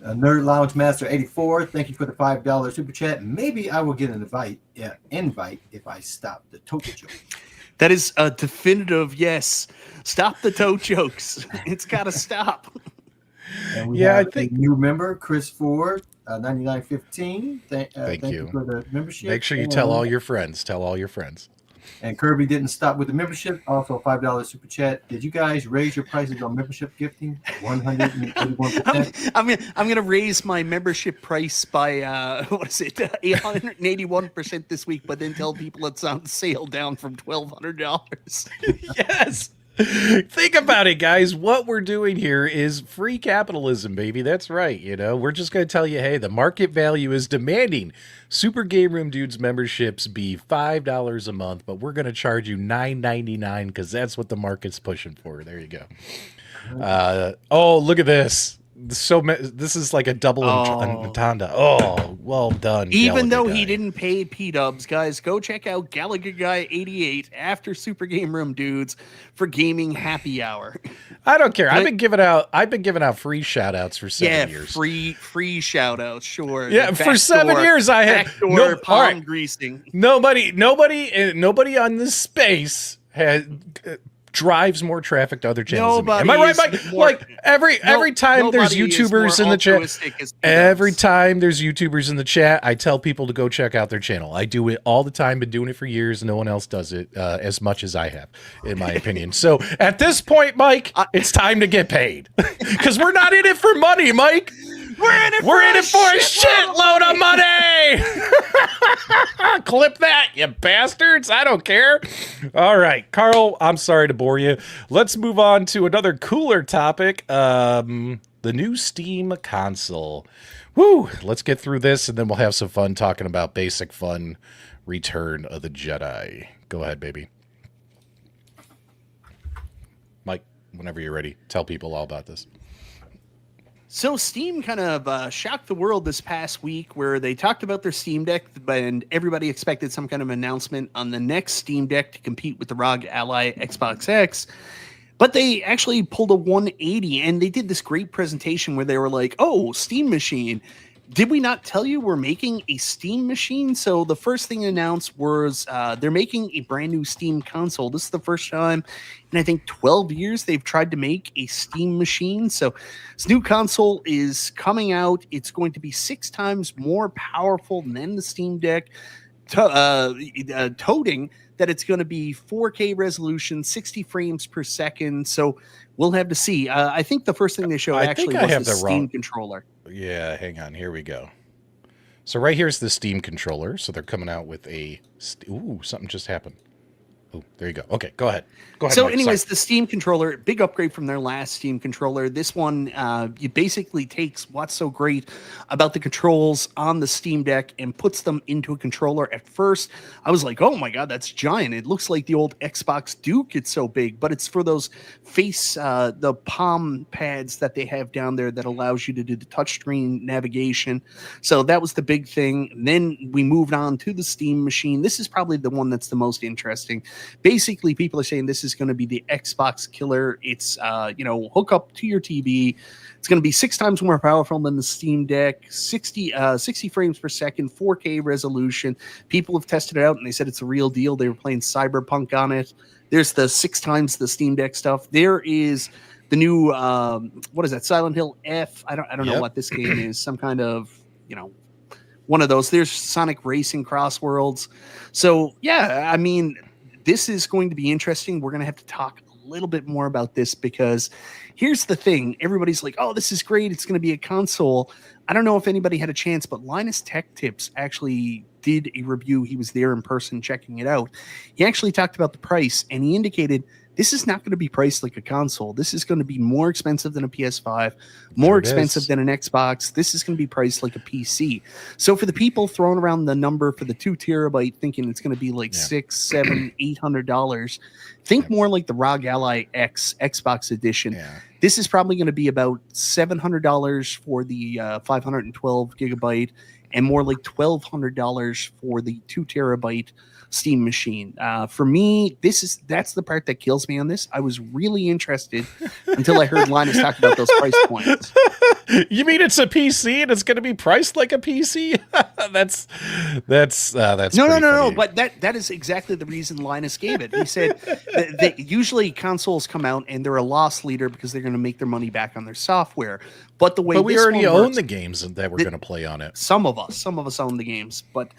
Nerd Lounge Master 84, thank you for the $5 super chat. Maybe I will get an invite if I stop the total joke. That is a definitive yes. Stop the toe jokes. It's got to stop. And we have a new member, Chris Ford, 9915. Thank you for the membership. Make sure you tell all your friends. Tell all your friends. And Kirby didn't stop with the membership. Also, $5 super chat. Did you guys raise your prices on membership gifting? 181%. I'm gonna raise my membership price by 881% this week, but then tell people it's on sale down from $1,200. Yes. Think about it, guys. What we're doing here is free capitalism, baby. That's right. You know, we're just going to tell you, hey, the market value is demanding Super Game Room Dudes memberships be $5 a month, but we're going to charge you $9.99 because that's what the market's pushing for. There you go. Oh, look at this. This is like a double entendre. Oh, well done. Even Gallagher though guy. he didn't pay P-dubs, guys, go check out Gallagher Guy 88 after Super Game Room Dudes for gaming happy hour. I don't care. I've been giving out free shout outs for 7 years. Free shout outs, sure. Yeah, for 7 years I had backdoor palm greasing. Nobody on this space drives more traffic to other channels. Am I right, Mike? Like every time there's YouTubers in the chat, every time there's YouTubers in the chat, I tell people to go check out their channel. I do it all the time. Been doing it for years. No one else does it as much as I have, in my opinion. So at this point, Mike, it's time to get paid because we're not in it for money, Mike. We're in it for a shitload of money. Clip that, you bastards. I don't care. All right, Carl, I'm sorry to bore you. Let's move on to another cooler topic. The new Steam console. Woo, let's get through this and then we'll have some fun talking about basic fun Return of the Jedi. Go ahead, baby. Mike, whenever you're ready, tell people all about this. So Steam kind of shocked the world this past week where they talked about their Steam Deck and everybody expected some kind of announcement on the next Steam Deck to compete with the ROG Ally Xbox X. But they actually pulled a 180 and they did this great presentation where they were like, oh, Steam machine. Did we not tell you we're making a Steam machine? So the first thing announced was they're making a brand new Steam console. This is the first time in, I think, 12 years they've tried to make a Steam machine. So this new console is coming out. It's going to be 6 times more powerful than the Steam Deck, toting that it's going to be 4K resolution, 60 frames per second. So we'll have to see. I think the first thing they showed actually was the Steam controller. Yeah, hang on. Here we go. So right here's the Steam controller. So they're coming out with a... Ooh, something just happened. Oh, there you go. Okay, go ahead. So Mike. anyways, Sorry. the Steam controller, big upgrade from their last Steam controller. This one, it basically takes what's so great about the controls on the Steam Deck and puts them into a controller. At first, I was like, oh my God, that's giant. It looks like the old Xbox Duke. It's so big, but it's for those the palm pads that they have down there that allows you to do the touchscreen navigation. So that was the big thing. And then we moved on to the Steam machine. This is probably the one that's the most interesting. Basically, people are saying this is going to be the Xbox killer. It's, hook up to your TV. It's going to be 6 times more powerful than the Steam Deck, 60 frames per second, 4K resolution. People have tested it out, and they said it's a real deal. They were playing Cyberpunk on it. There's the 6 times the Steam Deck stuff. There is the new, what is that, Silent Hill F? I don't know what this game is. Some kind of, one of those. There's Sonic Racing Cross Worlds. So, yeah, I mean... This is going to be interesting. We're going to have to talk a little bit more about this because here's the thing. Everybody's like, oh, this is great. It's going to be a console. I don't know if anybody had a chance, but Linus Tech Tips actually did a review. He was there in person checking it out. He actually talked about the price, and he indicated this is not going to be priced like a console. This is going to be more expensive than a PS5, more Sure it expensive is. than an Xbox. This is going to be priced like a PC. So for the people throwing around the number for the 2 terabyte, thinking it's going to be like Yeah. $600, $700, $800, think more like the ROG Ally X Xbox edition. Yeah. This is probably going to be about $700 for the 512 gigabyte, and more like $1,200 for the 2 terabyte Steam machine. For me, that's the part that kills me on this. I was really interested until I heard Linus talk about those price points. You mean it's a PC and it's going to be priced like a PC? that's No. pretty funny. But that is exactly the reason Linus gave it. He said that usually consoles come out and they're a loss leader because they're going to make their money back on their software. But the way But we this already one own works, the games that we're going to play on it. some of us own the games, but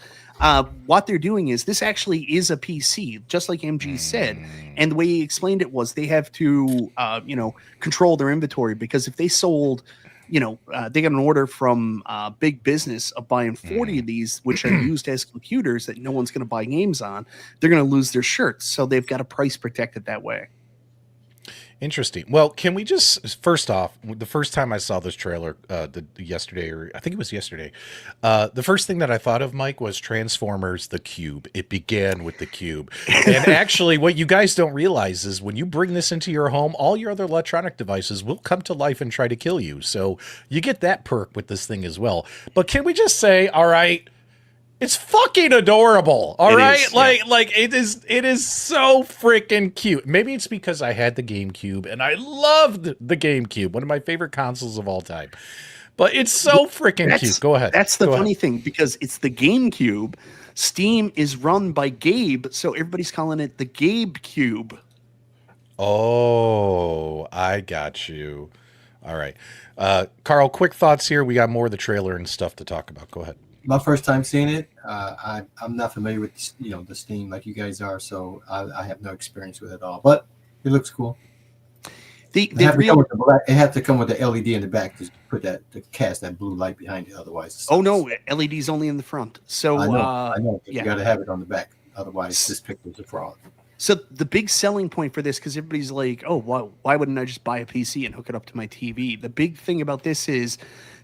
what they're doing is this actually is a PC, just like MG said. And the way he explained it was they have to, control their inventory, because if they sold, they got an order from big business of buying 40 of these, which are used as computers that no one's going to buy games on, they're going to lose their shirts. So they've got to price protect it that way. Interesting. Well, can we just, first off, the first time I saw this trailer yesterday, or I think it was yesterday, the first thing that I thought of, Mike, was Transformers The Cube. It began with the cube. And actually, what you guys don't realize is when you bring this into your home, all your other electronic devices will come to life and try to kill you. So you get that perk with this thing as well. But can we just say, all right, it's fucking adorable. All right. It is so freaking cute. Maybe it's because I had the GameCube and I loved the GameCube, one of my favorite consoles of all time. But it's so freaking cute. Go ahead. That's the funny thing, because it's the GameCube. Steam is run by Gabe, so everybody's calling it the Gabe Cube. Oh, I got you. All right. Carl, quick thoughts here. We got more of the trailer and stuff to talk about. Go ahead. My first time seeing it. I'm not familiar with the Steam like you guys are, so I have no experience with it at all. But it looks cool. It had to come with the LED in the back to put to cast that blue light behind it. Otherwise, oh no, LED's only in the front. So I know. Yeah. You got to have it on the back. Otherwise, this picture's a fraud. So the big selling point for this, because everybody's like, oh, why wouldn't I just buy a PC and hook it up to my TV? The big thing about this is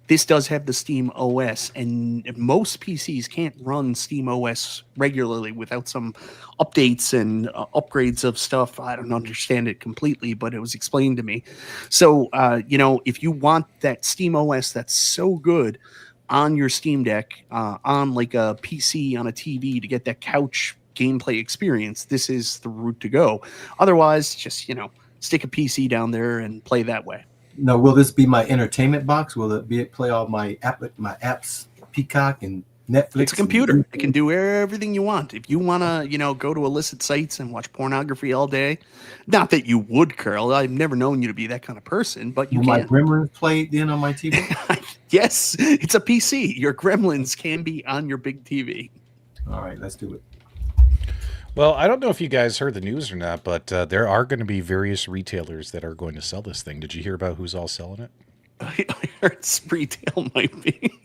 this does have the Steam OS, and most PCs can't run Steam OS regularly without some updates and upgrades of stuff. I don't understand it completely, but it was explained to me. So, if you want that Steam OS that's so good on your Steam Deck, on like a PC, on a TV, to get that couch gameplay experience, this is the route to go. Otherwise, just, stick a PC down there and play that way. No, will this be my entertainment box? Will it play all my apps, Peacock and Netflix? It's a computer. It can do everything you want. If you want to, go to illicit sites and watch pornography all day, not that you would, Carl. I've never known you to be that kind of person, but you will can. my Gremlins play then on my TV? Yes, it's a PC. Your Gremlins can be on your big TV. All right, let's do it. Well, I don't know if you guys heard the news or not, but there are going to be various retailers that are going to sell this thing. Did you hear about who's all selling it? I heard Spreetail might be.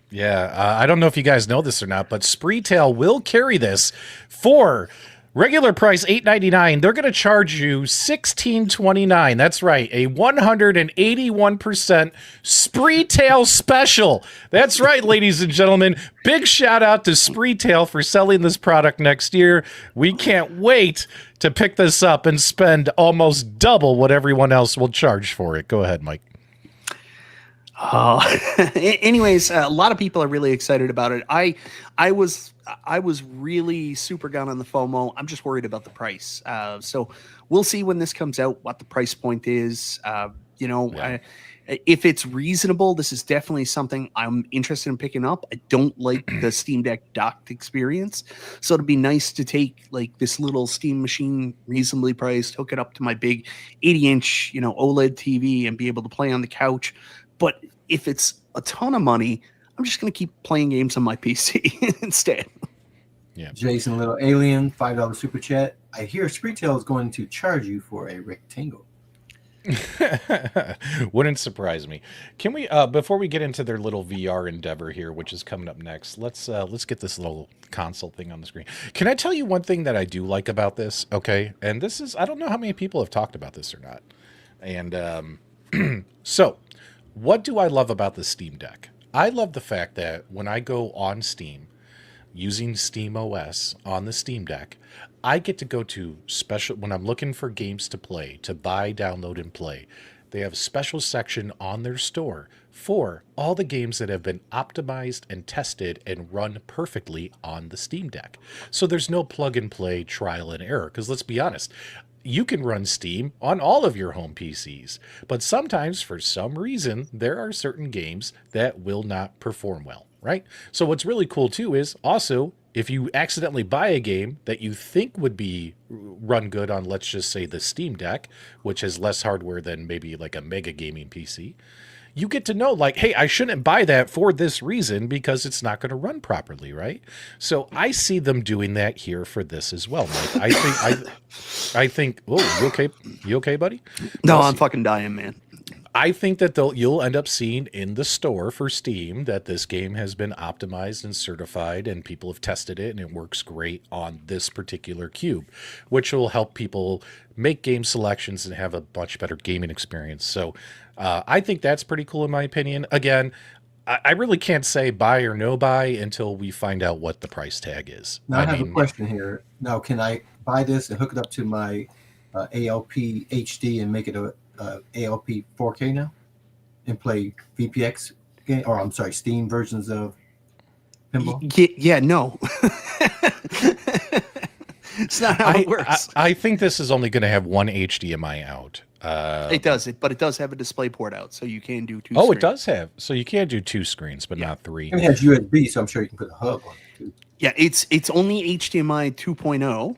Yeah, I don't know if you guys know this or not, but Spreetail will carry this for regular price $8.99. They're going to charge you $16.29. That's right, a 181% Spreetail special. That's right, ladies and gentlemen. Big shout out to Spreetail for selling this product next year. We can't wait to pick this up and spend almost double what everyone else will charge for it. Go ahead, Mike. Anyways, a lot of people are really excited about it. I was really super gun on the FOMO. I'm just worried about the price. So we'll see when this comes out what the price point is. If it's reasonable, this is definitely something I'm interested in picking up. I don't like the Steam Deck docked experience, so it'd be nice to take like this little Steam machine, reasonably priced, hook it up to my big 80-inch, OLED TV, and be able to play on the couch. But if it's a ton of money, I'm just going to keep playing games on my PC instead. Yeah. Jason Little Alien, $5 super chat. I hear Spreetail is going to charge you for a rectangle. Wouldn't surprise me. Can we before we get into their little VR endeavor here, which is coming up next, let's get this little console thing on the screen. Can I tell you one thing that I do like about this? Okay. And this is, I don't know how many people have talked about this or not. And so what do I love about the Steam Deck? I love the fact that when I go on Steam using Steam OS on the Steam Deck, I get to go to special, when I'm looking for games to play, to buy, download, and play. They have a special section on their store for all the games that have been optimized and tested and run perfectly on the Steam Deck. So there's no plug and play trial and error. Because let's be honest, you can run Steam on all of your home PCs, but sometimes for some reason, there are certain games that will not perform well, right? So what's really cool too is also, if you accidentally buy a game that you think would be run good on, let's just say the Steam Deck, which has less hardware than maybe like a mega gaming PC, you get to know like, hey, I shouldn't buy that for this reason because it's not going to run properly, right? So I see them doing that here for this as well, Mike. I think. Oh, you okay? You okay, buddy? No, I'm fucking dying, man. I think that you'll end up seeing in the store for Steam that this game has been optimized and certified and people have tested it and it works great on this particular cube, which will help people make game selections and have a much better gaming experience. So I think that's pretty cool in my opinion. Again, I really can't say buy or no buy until we find out what the price tag is. Now I have a question here. Now, can I buy this and hook it up to my ALP HD and make it a ALP 4K now and play VPX game, or I'm sorry, Steam versions of Pinball? Yeah, no. It's not how it works. I think this is only going to have one HDMI out. It does, but it does have a display port out, so you can do two Oh, screens. it does have. So you can do two screens, but not three. And it has USB, so I'm sure you can put a hub on it too. Yeah, it's only HDMI 2.0.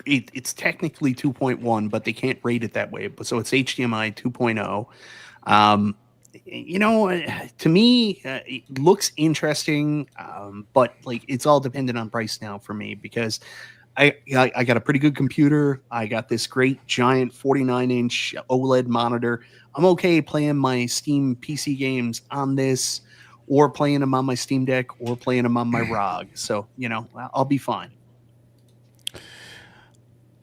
It's technically 2.1, but they can't rate it that way. So it's HDMI 2.0. You know, to me, it looks interesting, but like it's all dependent on price now for me because I got a pretty good computer. I got this great giant 49-inch OLED monitor. I'm okay playing my Steam PC games on this, or playing them on my Steam Deck, or playing them on my ROG. So, you know, I'll be fine.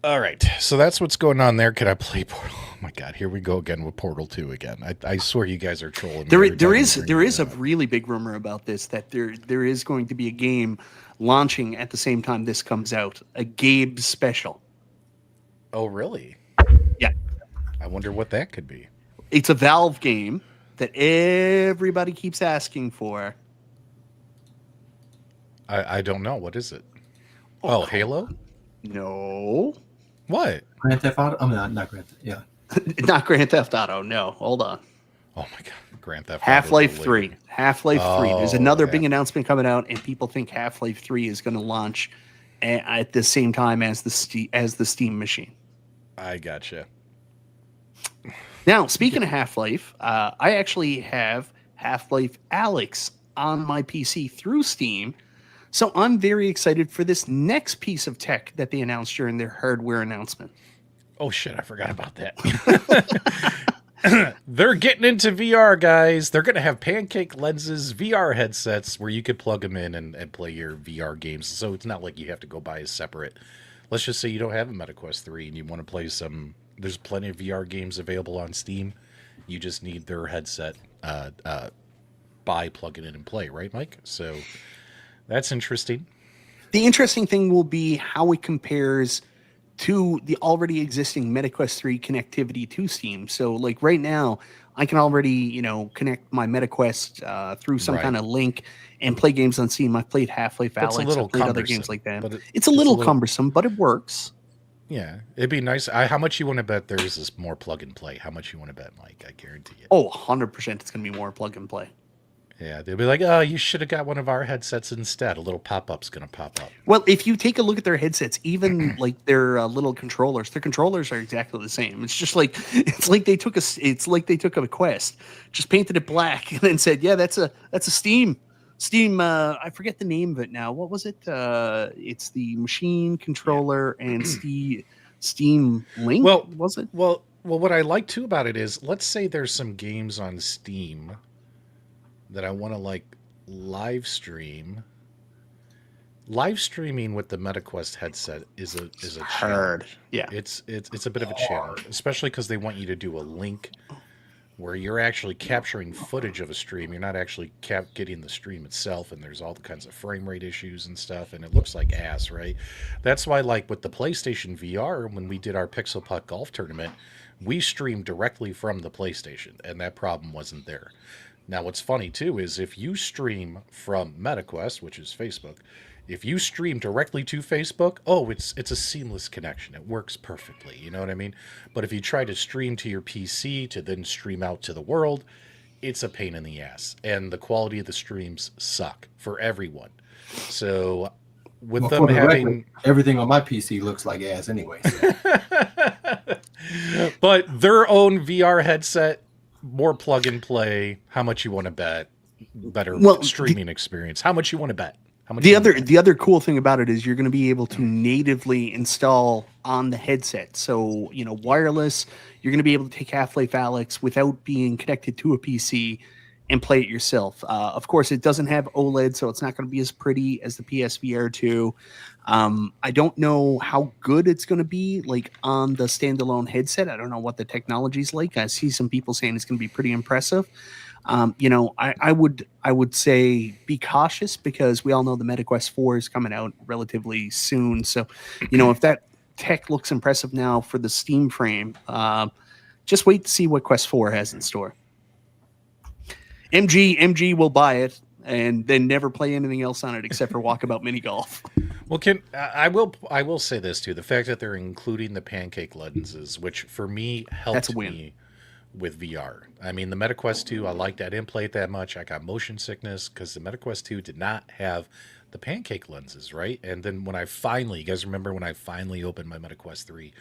All right, so that's what's going on there. Can I play Portal? Oh my God, here we go again with Portal 2 again. I swear you guys are trolling me. There is a really big rumor about this, that there is going to be a game launching at the same time this comes out, a Gabe special. Oh, really? Yeah. I wonder what that could be. It's a Valve game that everybody keeps asking for. I don't know. What is it? Oh, Halo? No. What? Grand Theft Auto? I'm not Grand Theft. Yeah. Not Grand Theft Auto. No. Hold on. Oh my God. Grand Theft Auto. Half-Life 3. Half-Life 3. There's another big yeah. announcement coming out, and people think Half-Life 3 is going to launch at the same time as the Steam machine. I gotcha. Now, speaking of Half-Life, I actually have Half-Life Alyx on my PC through Steam. So I'm very excited for this next piece of tech that they announced during their hardware announcement. Oh shit, I forgot about that. They're getting into VR, guys. They're going to have pancake lenses, VR headsets where you could plug them in and play your VR games. So it's not like you have to go buy a separate. Let's just say you don't have a MetaQuest 3 and you want to play some. There's plenty of VR games available on Steam. You just need their headset, buy, plug it in, and play, right, Mike? So that's interesting. The interesting thing will be how it compares to the already existing MetaQuest 3 connectivity to Steam. So, like right now, I can already, connect my MetaQuest through some kind of link and play games on Steam. I've played Half-Life Alyx. I've played other games like that. But it's a little cumbersome, but it works. Yeah, it'd be nice. How much you want to bet there's this more plug and play? How much you want to bet, Mike? I guarantee you. Oh, 100% it's going to be more plug and play. Yeah, they'll be like, oh, you should have got one of our headsets instead. A little pop-up's going to pop up. Well, if you take a look at their headsets, even like their little controllers, their controllers are exactly the same. It's just like they took a Quest, just painted it black, and then said, "Yeah, that's a Steam." I forget the name of it now. What was it? It's the machine controller and Steam Link. Well, was it? Well, Well, what I like too about it is, let's say there's some games on Steam that I want to like live stream. Live streaming with the MetaQuest headset is a Hard. challenge. Yeah. It's a bit of a challenge, especially because they want you to do a link where you're actually capturing footage of a stream. You're not actually getting the stream itself, and there's all the kinds of frame rate issues and stuff, and it looks like ass, right? That's why, like with the PlayStation VR, when we did our Pixel Putt golf tournament, we streamed directly from the PlayStation, and that problem wasn't there. Now, what's funny too is if you stream from MetaQuest, which is Facebook, if you stream directly to Facebook, oh, it's a seamless connection. It works perfectly. You know what I mean? But if you try to stream to your PC to then stream out to the world, it's a pain in the ass. And the quality of the streams suck for everyone. So with them having record, everything on my PC looks like ass anyway. So. But their own VR headset, more plug and play. How much you want to bet? Better streaming experience. How much you want to bet? How much the other cool thing about it is you're going to be able to natively install on the headset. So, wireless, you're going to be able to take Half-Life Alyx without being connected to a PC and play it yourself. Of course, it doesn't have OLED, so it's not going to be as pretty as the PSVR 2. I don't know how good it's going to be like on the standalone headset. I don't know what the technology's like. I see some people saying it's going to be pretty impressive. I would say be cautious because we all know the MetaQuest 4 is coming out relatively soon. So, if that tech looks impressive now for the Steam frame, just wait to see what Quest 4 has in store. MG will buy it and then never play anything else on it except for Walkabout Mini Golf. Well, I will say this too: the fact that they're including the pancake lenses, which for me helped me with VR. I mean, the MetaQuest 2, I liked. I didn't play it that much. I got motion sickness because the MetaQuest 2 did not have the pancake lenses, right? And then when you guys remember when I finally opened my MetaQuest 3,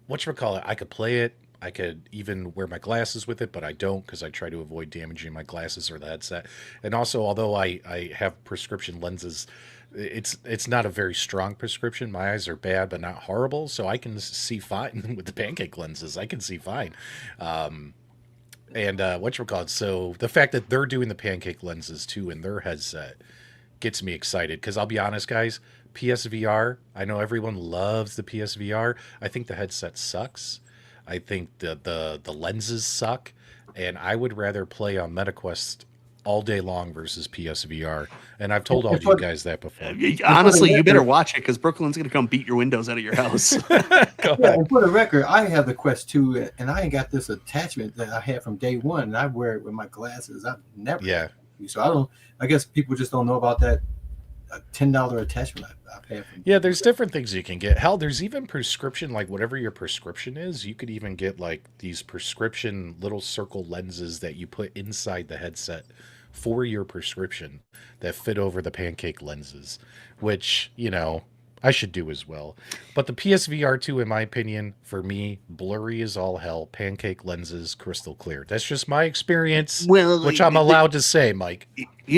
whatchamacallit, I could play it. I could even wear my glasses with it, but I don't because I try to avoid damaging my glasses or the headset. And also, although I have prescription lenses, it's not a very strong prescription. My eyes are bad, but not horrible, so I can see fine with the pancake lenses. I can see fine. So the fact that they're doing the pancake lenses too in their headset gets me excited because I'll be honest, guys, PSVR, I know everyone loves the PSVR. I think the headset sucks. I think the lenses suck, and I would rather play on MetaQuest all day long versus PSVR. And I've told all you guys that before. Honestly, you better watch it because Brooklyn's going to come beat your windows out of your house. And for the record, I have the Quest 2, and I ain't got this attachment that I had from day one, and I wear it with my glasses. I've never. Yeah. So I guess people just don't know about that $10 attachment I've had. Yeah, there's different things you can get. Hell, there's even prescription, like whatever your prescription is, you could even get like these prescription little circle lenses that you put inside the headset for your prescription that fit over the pancake lenses, which, I should do as well. But the PSVR 2, in my opinion, for me, blurry as all hell, pancake lenses, crystal clear. That's just my experience, which I'm allowed to say, Mike.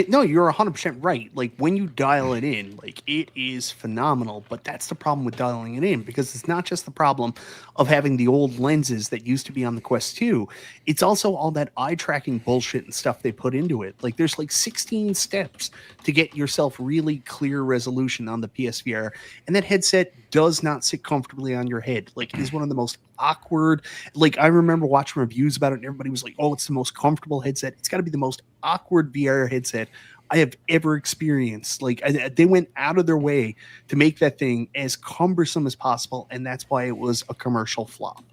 No, you're 100% right. Like when you dial it in, like it is phenomenal, but that's the problem with dialing it in because it's not just the problem of having the old lenses that used to be on the Quest 2. It's also all that eye tracking bullshit and stuff they put into it. Like there's like 16 steps to get yourself really clear resolution on the PSVR, and that headset does not sit comfortably on your head. Like it is one of the most awkward. Like I remember watching reviews about it and everybody was like, oh, it's the most comfortable headset. It's got to be the most awkward VR headset I have ever experienced. Like they went out of their way to make that thing as cumbersome as possible, and that's why it was a commercial flop.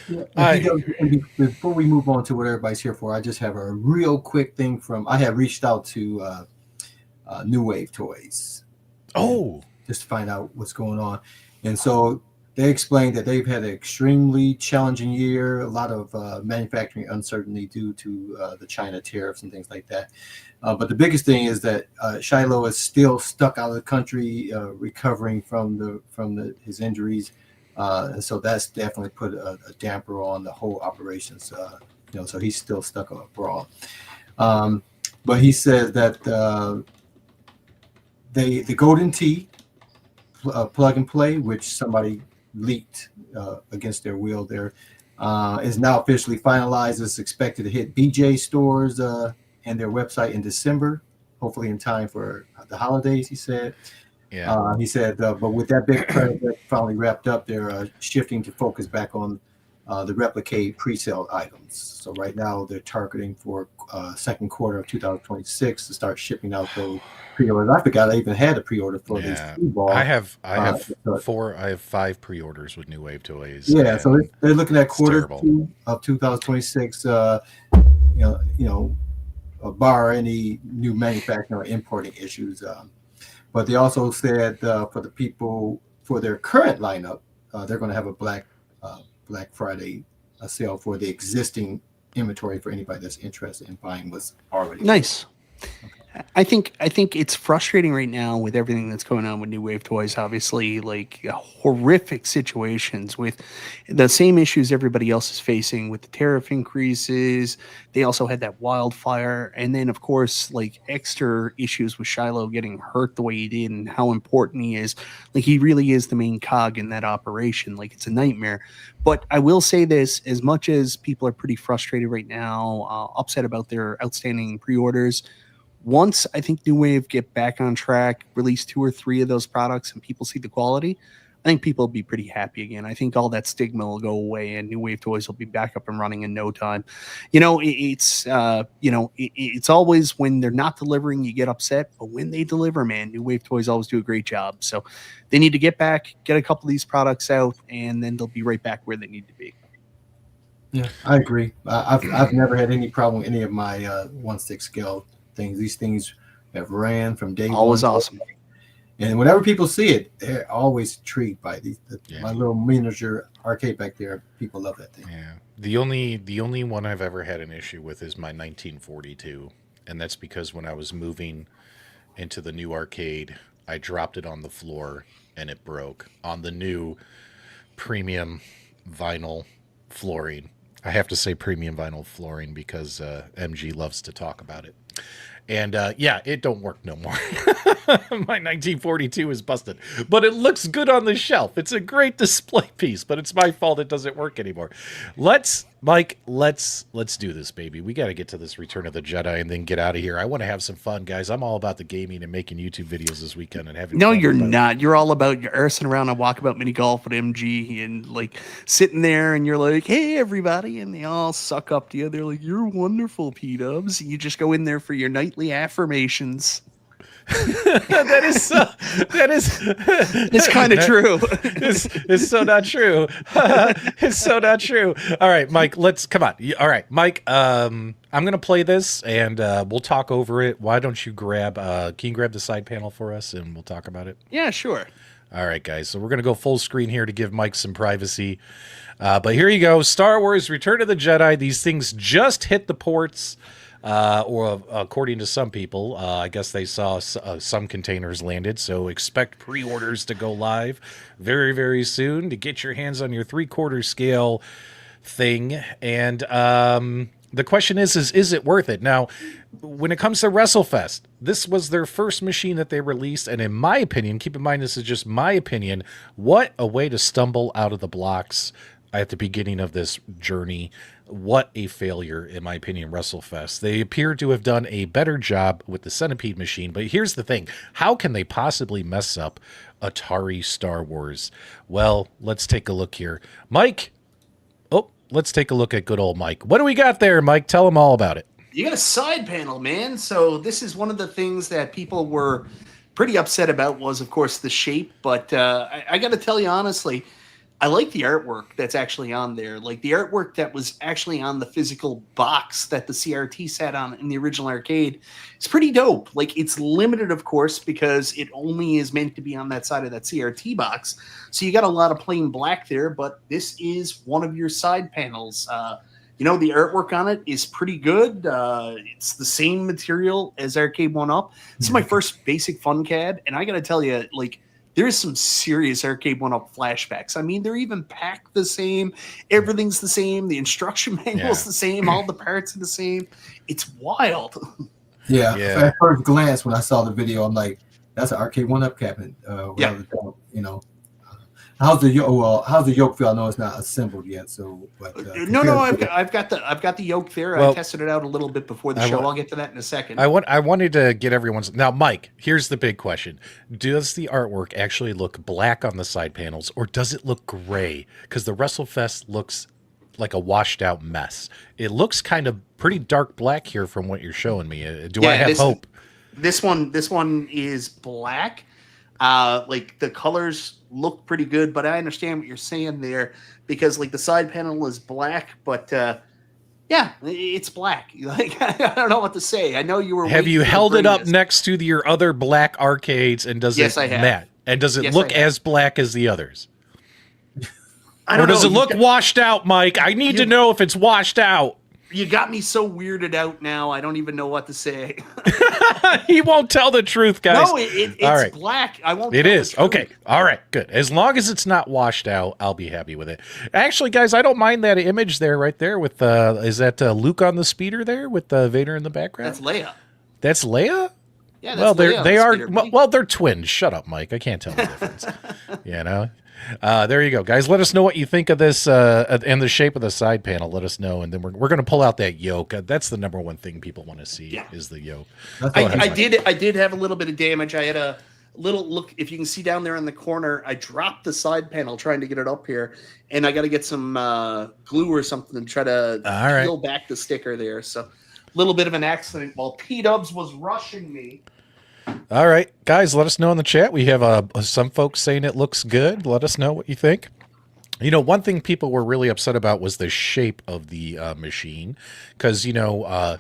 Yeah, before we move on to what everybody's here for, I just have a real quick thing I have reached out to New Wave Toys. Just to find out what's going on. And so they explained that they've had an extremely challenging year, a lot of manufacturing uncertainty due to the China tariffs and things like that. But the biggest thing is that Shiloh is still stuck out of the country, recovering from his injuries. And so that's definitely put a damper on the whole operations. So he's still stuck abroad. But he says that the Golden Tee plug and play, which somebody leaked against their will. There is now officially finalized. It's expected to hit BJ stores and their website in December, hopefully in time for the holidays, he said. Yeah. He said, but with that big project finally wrapped up, they're shifting to focus back on the Replicate pre-sale items. So right now they're targeting for second quarter of 2026 to start shipping out those pre-orders. I forgot I even had a pre-order for this Pinball. I have 5 pre-orders with New Wave Toys. Yeah, so they're looking at quarter terrible. 2 of 2026. Bar any new manufacturing or importing issues. But they also said for the people for their current lineup, they're going to have a Black Friday sale for the existing inventory for anybody that's interested in buying what's already nice. I think it's frustrating right now with everything that's going on with New Wave Toys. Obviously, like horrific situations with the same issues everybody else is facing with the tariff increases. They also had that wildfire, and then of course, like extra issues with Shiloh getting hurt the way he did, and how important he is. Like he really is the main cog in that operation. Like it's a nightmare. But I will say this: as much as people are pretty frustrated right now, upset about their outstanding pre-orders. Once I think New Wave get back on track, release 2 or 3 of those products, and people see the quality, I think people will be pretty happy again. I think all that stigma will go away, and New Wave Toys will be back up and running in no time. It's always when they're not delivering, you get upset, but when they deliver, man, New Wave Toys always do a great job. So they need to get back, get a couple of these products out, and then they'll be right back where they need to be. Yeah, I agree. I've never had any problem with any of my 1/6 scale things. These things have ran from day always one. Awesome. And whenever people see it, they're always intrigued by these. My little miniature arcade back there, people love that thing. Yeah. The only one I've ever had an issue with is my 1942, and that's because when I was moving into the new arcade, I dropped it on the floor and it broke on the new premium vinyl flooring. I have to say premium vinyl flooring because MG loves to talk about it. And it don't work no more. My 1942 is busted, but it looks good on the shelf. It's a great display piece, but it's my fault it doesn't work anymore. Let's do this, baby. We got to get to this Return of the Jedi and then get out of here. I want to have some fun, guys. I'm all about the gaming and making YouTube videos this weekend and having. No, you're not. You're all about you're arsing around on Walkabout Mini Golf with MG and like sitting there and you're like, hey, everybody. And they all suck up to you. They're like, you're wonderful, P-Dubs. You just go in there for your nightly affirmations. It's kind of true. It's so not true. It's so not true. All right, Mike, come on. All right, Mike, I'm going to play this and we'll talk over it. Why don't you can you grab the side panel for us and we'll talk about it? Yeah, sure. All right, guys. So we're going to go full screen here to give Mike some privacy. But here you go. Star Wars Return of the Jedi. These things just hit the ports. Or according to some people, I guess they saw some containers landed, so expect pre-orders to go live very, very soon to get your hands on your 3/4 scale thing. And the question is it worth it? Now, when it comes to WrestleFest, this was their first machine that they released, and in my opinion, keep in mind this is just my opinion, what a way to stumble out of the blocks at the beginning of this journey. What a failure, in my opinion, WrestleFest. They appear to have done a better job with the Centipede machine, but here's the thing. How can they possibly mess up Atari Star Wars? Well, let's take a look here. Mike, let's take a look at good old Mike. What do we got there, Mike? Tell them all about it. You got a side panel, man. So this is one of the things that people were pretty upset about was, of course, the shape, but I got to tell you honestly, I like the artwork that's actually on there. Like the artwork that was actually on the physical box that the CRT sat on in the original arcade. It's pretty dope. Like it's limited, of course, because it only is meant to be on that side of that CRT box. So you got a lot of plain black there, but this is one of your side panels. The artwork on it is pretty good. It's the same material as Arcade OneUp. This is my first basic fun CAD, and I got to tell you, like, there's some serious Arcade OneUp flashbacks. I mean, they're even packed the same. Everything's the same. The instruction manual's the same. All the parts are the same. It's wild. Yeah. At first glance, when I saw the video, I'm like, that's an Arcade OneUp cabinet. How's the how's the yoke feel? I know it's not assembled yet, so but No, I've got the yoke there. Well, I tested it out a little bit before the show. I'll get to that in a second. I wanted to get everyone's now, Mike. Here's the big question: does the artwork actually look black on the side panels, or does it look gray? Because the WrestleFest looks like a washed out mess. It looks kind of pretty dark black here from what you're showing me. Do I have hope? This one is black. Like the colors look pretty good, but I understand what you're saying there because like the side panel is black, but yeah, it's black. Like I don't know what to say. I know you were. Have you held it up next to your other black arcades and does it match? And does it look as black as the others? Or does it look washed out, Mike? I need to know if it's washed out. You got me so weirded out now. I don't even know what to say. He won't tell the truth, guys. No, it's black. I won't. It is. Okay. All right. Good. As long as it's not washed out, I'll be happy with it. Actually, guys, I don't mind that image there, right there. With is that Luke on the speeder there with Vader in the background? That's Leia. That's Leia. Yeah. That's Leia they are. Well, they're twins. Shut up, Mike. I can't tell the difference. You know. There you go, guys. Let us know what you think of this and the shape of the side panel. Let us know, and then we're going to pull out that yoke. That's the number one thing people want to see is the yoke. I did have a little bit of damage. I had a little look. If you can see down there in the corner, I dropped the side panel trying to get it up here, and I got to get some glue or something to try to peel back the sticker there. So, a little bit of an accident while P-Dubs was rushing me. All right, guys, let us know in the chat. We have some folks saying it looks good. Let us know what you think. You know, one thing people were really upset about was the shape of the machine because, you know,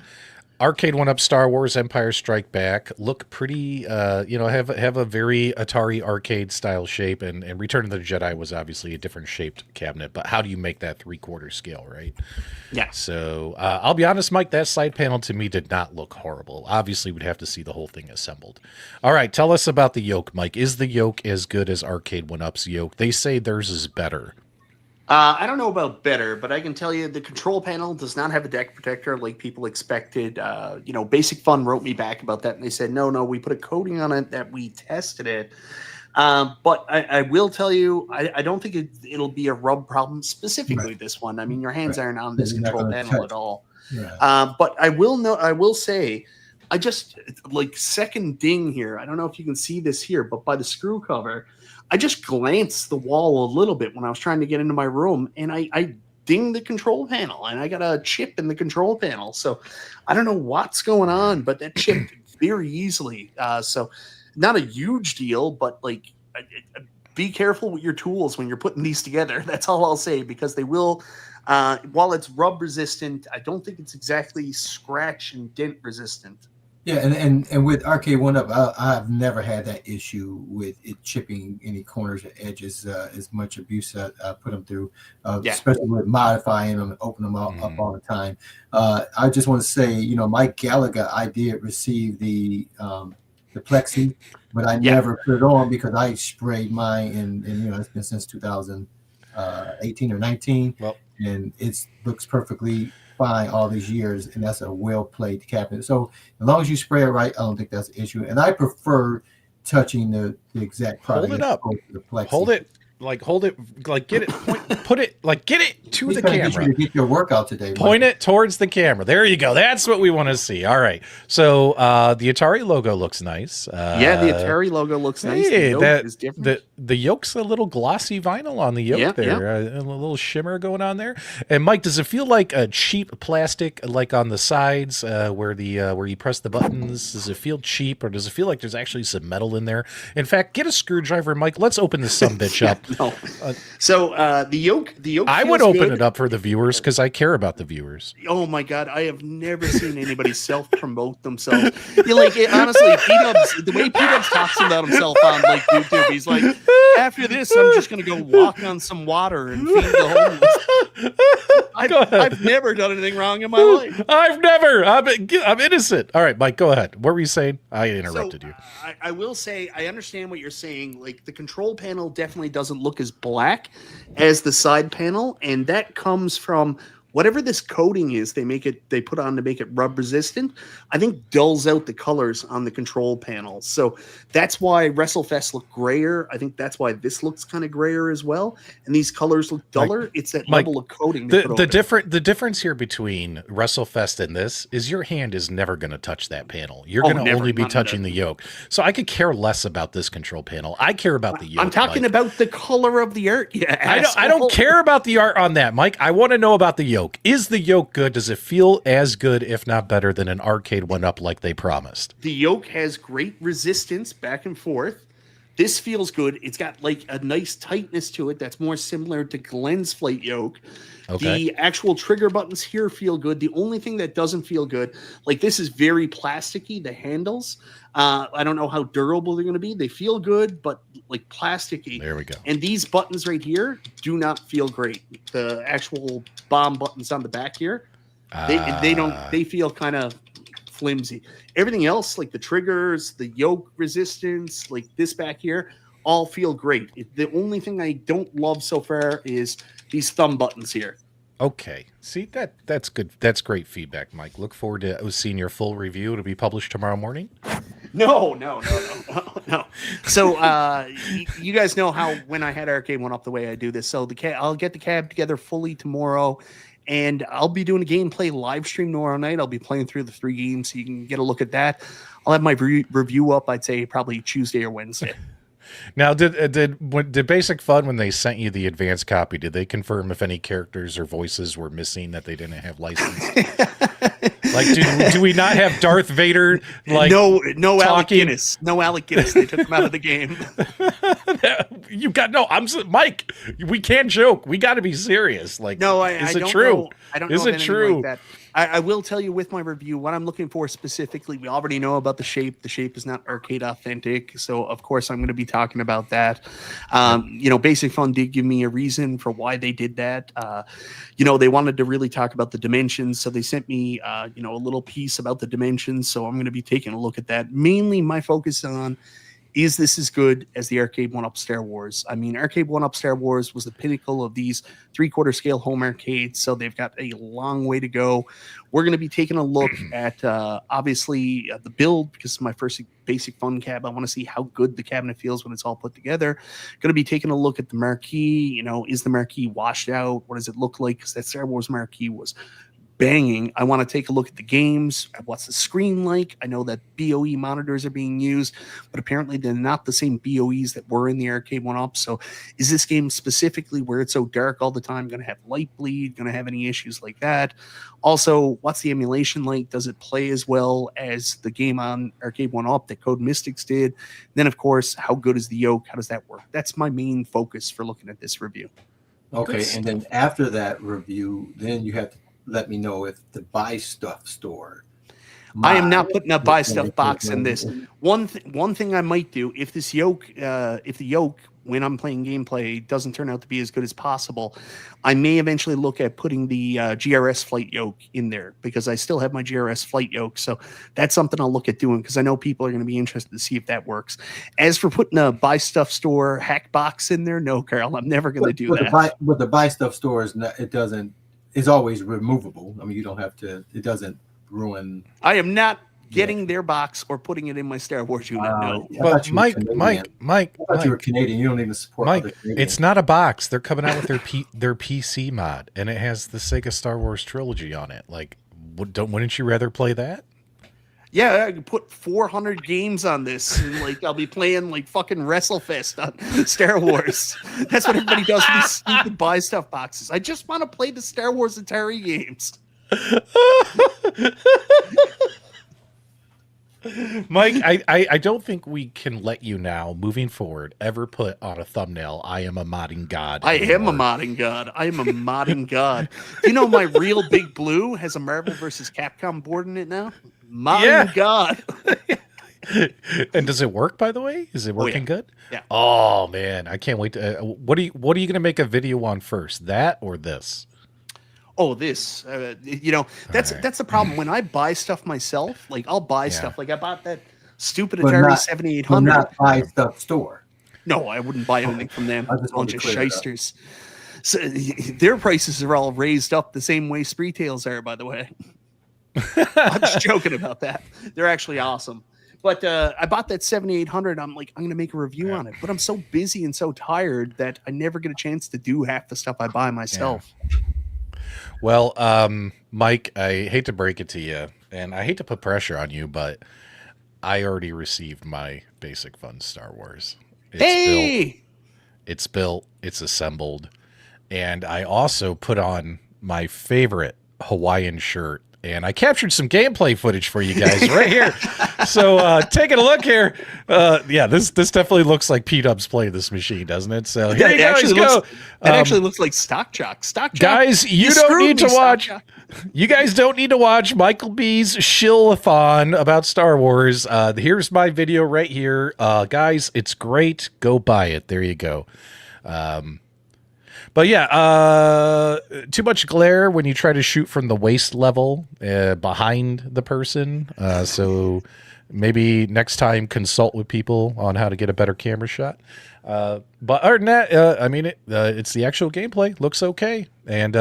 Arcade OneUp Star Wars Empire Strike Back look pretty, have a very Atari arcade style shape, and Return of the Jedi was obviously a different shaped cabinet, but how do you make that 3/4 scale, right? Yeah. So I'll be honest, Mike, that side panel to me did not look horrible. Obviously, we'd have to see the whole thing assembled. All right, tell us about the yoke, Mike. Is the yoke as good as Arcade OneUp's yoke? They say theirs is better. I don't know about better, but I can tell you the control panel does not have a deck protector like people expected. Basic Fun wrote me back about that, and they said, no, we put a coating on it that we tested it. But I will tell you, I don't think it'll be a rub problem, specifically this one. I mean, your hands aren't on this control panel at all. Yeah. But I will say, I just, like, second ding here. I don't know if you can see this here, but by the screw cover, I just glanced the wall a little bit when I was trying to get into my room, and I dinged the control panel, and I got a chip in the control panel. So I don't know what's going on, but that chipped very easily. So not a huge deal, but like be careful with your tools when you're putting these together. That's all I'll say, because they will, while it's rub resistant, I don't think it's exactly scratch and dent resistant. Yeah, and with Arcade OneUp, I've never had that issue with it chipping any corners or edges. As much abuse I put them through, especially with modifying them and opening them up all the time. I just want to say, Mike Gallagher, I did receive the plexi, but I never put it on because I sprayed mine, and it's been since 2018 or 19, and it looks perfectly fine all these years, and that's a well-played cabinet. So as long as you spray it right, I don't think that's an issue. And I prefer touching the exact product. Hold it up. Hold it. Get it. Put it. Get it to the camera. Get your workout today. Point it towards the camera. There you go. That's what we want to see. All right. So the Atari logo looks nice. The Atari logo looks nice. Hey, the yoke is different. The yoke's a little glossy vinyl on the yoke there. A little shimmer going on there. And Mike, does it feel like a cheap plastic, like on the sides where you press the buttons? Does it feel cheap, or does it feel like there's actually some metal in there? In fact, get a screwdriver, Mike. Let's open this sumbitch up. No. So the yoke. I would open it up for the viewers because I care about the viewers. Oh my God, I have never seen anybody self-promote themselves. Honestly, P-Dubs, the way P-Dubs talks about himself on like YouTube, he's like, after this, I'm just gonna go walk on some water and feed the homeless. I've never done anything wrong in my life. I'm innocent. All right, Mike, go ahead. What were you saying? I interrupted you. I will say I understand what you're saying. Like the control panel definitely doesn't look as black as the side panel, and that comes from whatever this coating is, they put on to make it rub resistant, I think dulls out the colors on the control panels. So that's why WrestleFest looked grayer. I think that's why this looks kind of grayer as well. And these colors look duller. It's that Mike, level of coating. The difference here between WrestleFest and this is your hand is never going to touch that panel. You're going to only be touching the yoke. So I could care less about this control panel. I care about the yoke. I'm talking about the color of the art. Yeah, I don't care about the art on that, Mike. I want to know about the yoke. Is the yoke good? Does it feel as good, if not better, than an arcade OneUp like they promised? The yoke has great resistance back and forth. This feels good. It's got like a nice tightness to it that's more similar to Glenn's flight yoke. Okay. The actual trigger buttons here feel good. The only thing that doesn't feel good, like this is very plasticky, the handles. I don't know how durable they're going to be. They feel good, but like plasticky. There we go. And these buttons right here do not feel great. The actual bomb buttons on the back here, they feel kind of flimsy. Everything else, like the triggers, the yoke resistance, like this back here, all feel great. The only thing I don't love so far is these thumb buttons here. Okay. See, that's good. That's great feedback, Mike. Look forward to seeing your full review. It'll be published tomorrow morning. No. So you guys know how when I had Arcade OneUp the way I do this. So I'll get the cab together fully tomorrow, and I'll be doing a gameplay live stream tomorrow night. I'll be playing through the 3 games, so you can get a look at that. I'll have my review up, I'd say, probably Tuesday or Wednesday. Now, did Basic Fun, when they sent you the advanced copy, did they confirm if any characters or voices were missing that they didn't have license? Like, do we not have Darth Vader? Like, no Alec Guinness. No Alec Guinness. They took him out of the game. You got no. Mike. We can't joke. We got to be serious. Like, no, is it true? I don't know. Is it true? Like that. I will tell you with my review what I'm looking for specifically. We already know about the shape. The shape is not arcade authentic, so of course I'm going to be talking about that. Basic Fun did give me a reason for why they did that. They wanted to really talk about the dimensions, so they sent me a little piece about the dimensions. So I'm going to be taking a look at that. Mainly, my focus on is this as good as the Arcade OneUp Star Wars? I mean, Arcade OneUp Star Wars was the pinnacle of these 3/4 scale home arcades, so they've got a long way to go. We're going to be taking a look at, obviously, the build, because it's my first Basic Fun cab. I want to see how good the cabinet feels when it's all put together. Going to be taking a look at the marquee. Is the marquee washed out? What does it look like? Because that Star Wars marquee was banging. I want to take a look at the games. What's the screen like? I know that BOE monitors are being used, but apparently they're not the same BOEs that were in the Arcade OneUp. So is this game specifically, where it's so dark all the time, going to have light bleed, going to have any issues like that? Also, what's the emulation like? Does it play as well as the game on Arcade OneUp that Code Mystics did? Then, of course, how good is the yoke? How does that work? That's my main focus for looking at this review. Okay, and then after that review, then you have to let me know if the buy stuff store. I am not putting a buy stuff box in this. One thing I might do, if the yoke when I'm playing gameplay doesn't turn out to be as good as possible, I may eventually look at putting the GRS flight yoke in there, because I still have my GRS flight yoke. So that's something I'll look at doing, because I know people are going to be interested to see if that works. As for putting a buy stuff store hack box in there, no, Carl, I'm never going to do that. But the buy stuff store it's always removable. I mean, you don't have to. It doesn't ruin. I am not getting their box or putting it in my Star Wars unit. No. But Mike, I thought you were Canadian. You don't even support Mike. It's not a box. They're coming out with their PC mod, and it has the Sega Star Wars trilogy on it. Like, wouldn't you rather play that? Yeah, I could put 400 games on this, and I'll be playing like fucking WrestleFest on Star Wars. That's what everybody does with these stupid buy stuff boxes. I just want to play the Star Wars Atari games. Mike, I don't think we can let you now, moving forward, ever put on a thumbnail, I am a modding god. I am a modding god. I am a modding god. Do you know my real Big Blue has a Marvel vs. Capcom board in it now? Modding god. And does it work, by the way? Is it working good? Yeah. Oh, man. I can't wait to... What are you going to make a video on first? That or this? Oh, this, that's the problem. When I buy stuff myself, I'll buy stuff. Like I bought that stupid Atari 7800. Not buy stuff store. No, I wouldn't buy anything from them. A bunch of shysters. So their prices are all raised up the same way Spree Tails are, by the way. I'm just joking about that. They're actually awesome. But I bought that 7800. I'm like, I'm going to make a review on it. But I'm so busy and so tired that I never get a chance to do half the stuff I buy myself. Yeah. Well, Mike, I hate to break it to you, and I hate to put pressure on you, but I already received my Basic Fun Star Wars. It's built, it's assembled, and I also put on my favorite Hawaiian shirt, and I captured some gameplay footage for you guys right here. So taking a look here, yeah, this definitely looks like P-Dubs play this machine, doesn't it? So here you guys go. It actually looks like Stock Jock. Guys, you don't need to watch. You guys don't need to watch Michael B's shill-a-thon about Star Wars. Here's my video right here. Guys, it's great. Go buy it. There you go. But yeah, too much glare when you try to shoot from the waist level behind the person. So maybe next time consult with people on how to get a better camera shot. But other than that, I mean, it's the actual gameplay. Looks okay. And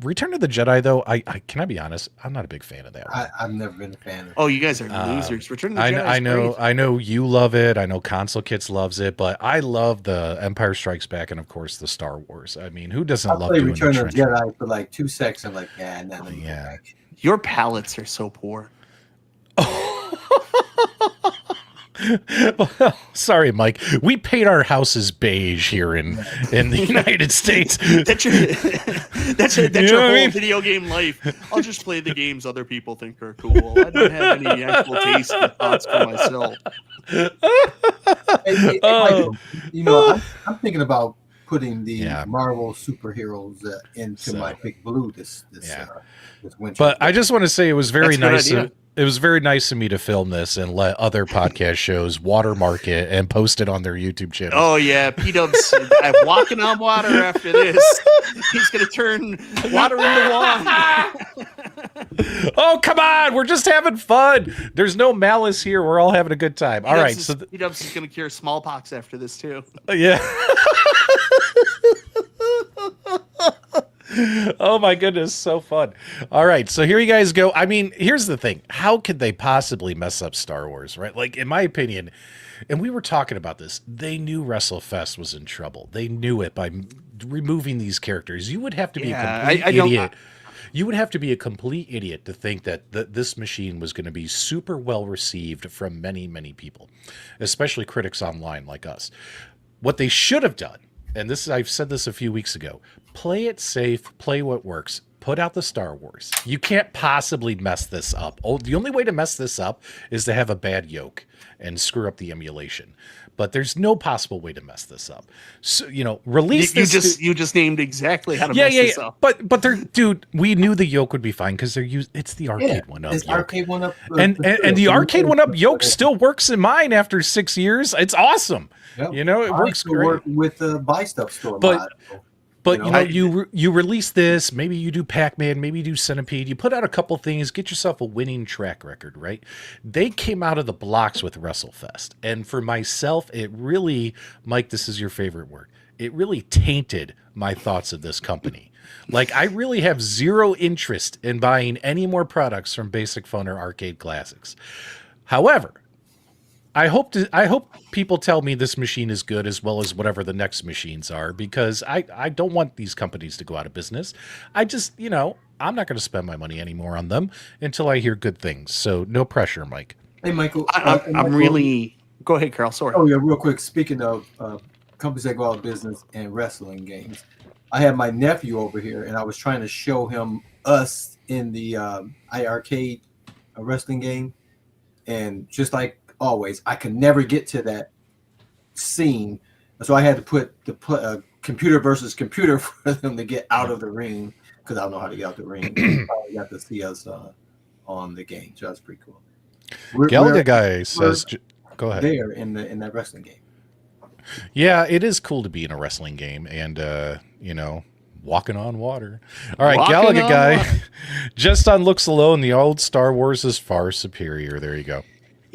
Return of the Jedi, though, can I be honest? I'm not a big fan of that one. I've never been a fan of it. Oh, you guys are losers. Return of the Jedi I know, great. I know you love it. I know Console Kits loves it, but I love the Empire Strikes Back and, of course, the Star Wars. I mean, who doesn't love doing Return of the the Jedi for like 2 seconds? I'm like, yeah. Your palates are so poor. Well, sorry, Mike. We paint our houses beige here in the United States. That's your whole video game life. I'll just play the games other people think are cool. I don't have any actual taste or thoughts for myself. I'm thinking about putting the Marvel superheroes into my Big Blue this winter. But I just want to say it was very nice. It was very nice of me to film this and let other podcast shows watermark it and post it on their YouTube channel. Oh yeah, P-Dub's walking on water after this. He's gonna turn water into wine. Oh come on, we're just having fun. There's no malice here. We're all having a good time. All right, so P-Dub's is gonna cure smallpox after this too. Yeah. Oh my goodness, so fun. All right, so here you guys go. I mean, here's the thing. How could they possibly mess up Star Wars, right? Like, in my opinion, and we were talking about this, they knew WrestleFest was in trouble. They knew it by removing these characters. You would have to be a complete idiot. You would have to be a complete idiot to think that this machine was going to be super well received from many, many people, especially critics online like us. What they should have done, and I've said this a few weeks ago, play it safe, play what works, put out the Star Wars. You can't possibly mess this up. Oh, the only way to mess this up is to have a bad yoke and screw up the emulation. But there's no possible way to mess this up. So, release this. You just named exactly how to mess this up. But dude, we knew the yoke would be fine because it's the arcade one up. Arcade one up, and the arcade one up yoke still works in mine after 6 years. It's awesome. Yep. It works great. Work with the Buy Stuff store. But you release this, maybe you do Pac-Man, maybe you do Centipede, you put out a couple things, get yourself a winning track record, right? They came out of the blocks with WrestleFest. And for myself, it really, Mike, this is your favorite word, it really tainted my thoughts of this company. Like, I really have zero interest in buying any more products from Basic Fun or Arcade Classics. However, I hope people tell me this machine is good as well as whatever the next machines are, because I don't want these companies to go out of business. I just, I'm not going to spend my money anymore on them until I hear good things. So no pressure, Mike. Hey, Michael. I'm really... Go ahead, Carl. Sorry. Oh, yeah, real quick. Speaking of companies that go out of business and wrestling games, I have my nephew over here, and I was trying to show him us in the iArcade wrestling game. And just like always, I could never get to that scene, so I had to put the computer versus computer for them to get out of the ring, because I don't know how to get out the ring. You have to see us on the game, so that's pretty cool. Galaga guy says, "Go ahead." There in that wrestling game. Yeah, it is cool to be in a wrestling game, and walking on water. All right, Galaga guy, just on looks alone, the old Star Wars is far superior. There you go.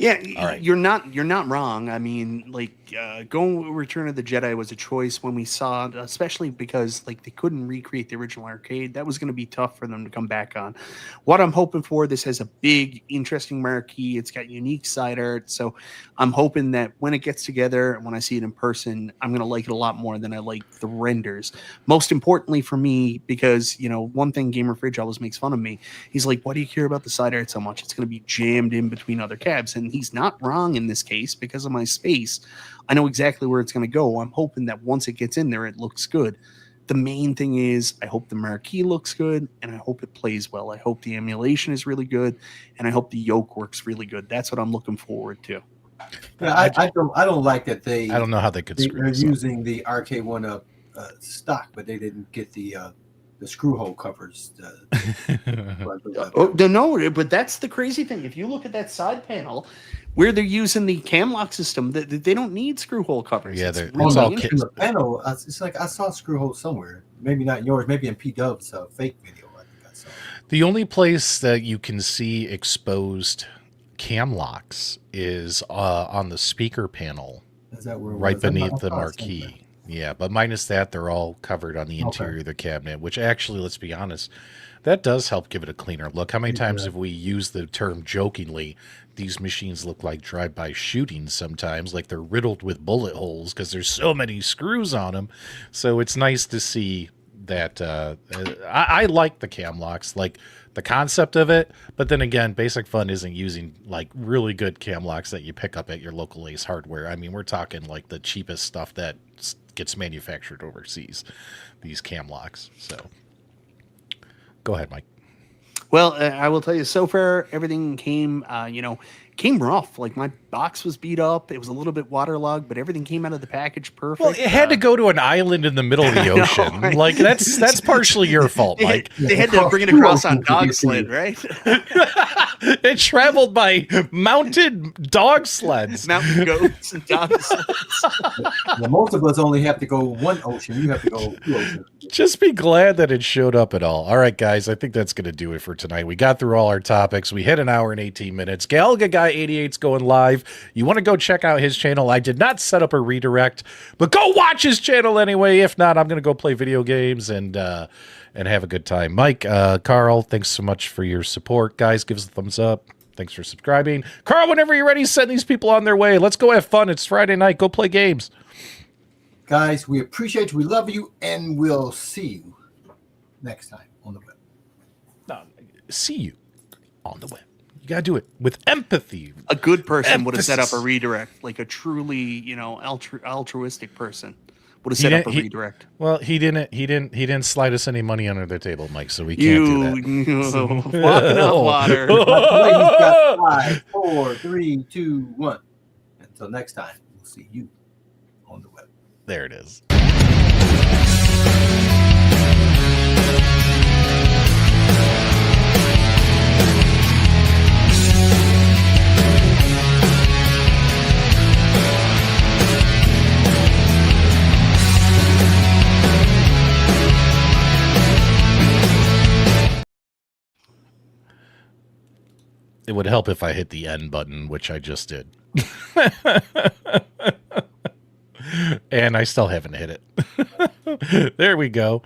Yeah, all right. You're not wrong. I mean, like, going with Return of the Jedi was a choice when we saw, especially because like they couldn't recreate the original arcade. That was going to be tough for them to come back on. What I'm hoping for, this has a big, interesting marquee. It's got unique side art, so I'm hoping that when it gets together and when I see it in person, I'm going to like it a lot more than I like the renders. Most importantly for me, because one thing Gamer Fridge always makes fun of me. He's like, "Why do you care about the side art so much? It's going to be jammed in between other cabs," and he's not wrong in this case because of my space. I know exactly where it's going to go. I'm hoping that once it gets in there, it looks good. The main thing is I hope the marquee looks good and I hope it plays well. I hope the emulation is really good and I hope the yoke works really good. That's what I'm looking forward to. Yeah, I don't like that I don't know how they could screw they're this up. using the arcade OneUp stock, but they didn't get the screw hole covers. No, but that's the crazy thing. If you look at that side panel where they're using the cam lock system, they don't need screw hole covers. Yeah, it's it's all in the panel. It's like I saw screw hole somewhere. Maybe not yours. Maybe in P-Dub's fake video. I think I saw. The only place that you can see exposed cam locks is on the speaker panel, Is that where it right was? beneath the marquee. Yeah, but minus that, they're all covered on the interior of the cabinet, which actually, let's be honest, that does help give it a cleaner look. How many times have we used the term jokingly, these machines look like drive-by shootings sometimes, like they're riddled with bullet holes because there's so many screws on them. So it's nice to see that. I like the cam locks, like the concept of it, but then again, Basic Fun isn't using like really good cam locks that you pick up at your local Ace Hardware. I mean, we're talking like the cheapest stuff that gets manufactured overseas, these cam locks. So go ahead, Mike. Well, I will tell you, so far everything came rough. Like my box was beat up. It was a little bit waterlogged, but everything came out of the package perfect. Well, it had to go to an island in the middle of the ocean. Right? Like that's partially your fault, Mike. They had to bring it across on dog sled, right? It traveled by mounted dog sleds. Mountain goats and dog sleds. Well, most of us only have to go one ocean. You have to go 2 oceans. Just be glad that it showed up at all. All right, guys, I think that's going to do it for tonight. We got through all our topics. We hit an hour and 18 minutes. Galga Guy 88's going live. You want to go check out his channel. I did not set up a redirect, but go watch his channel anyway. If not, I'm going to go play video games and have a good time. Mike, Carl, thanks so much for your support. Guys, give us a thumbs up. Thanks for subscribing. Carl, whenever you're ready, send these people on their way. Let's go have fun. It's Friday night. Go play games. Guys, we appreciate you. We love you. And we'll see you next time on the web. See you on the web. You got to do it with empathy. A good person would have set up a redirect, like a truly, altruistic person would have set up a redirect. Well, he didn't slide us any money under the table, Mike, so we can't do that. Walking up water. He's got 5, 4, 3, 2, 1. Until next time, we'll see you on the web. There it is. It would help if I hit the end button, which I just did. And I still haven't hit it. There we go.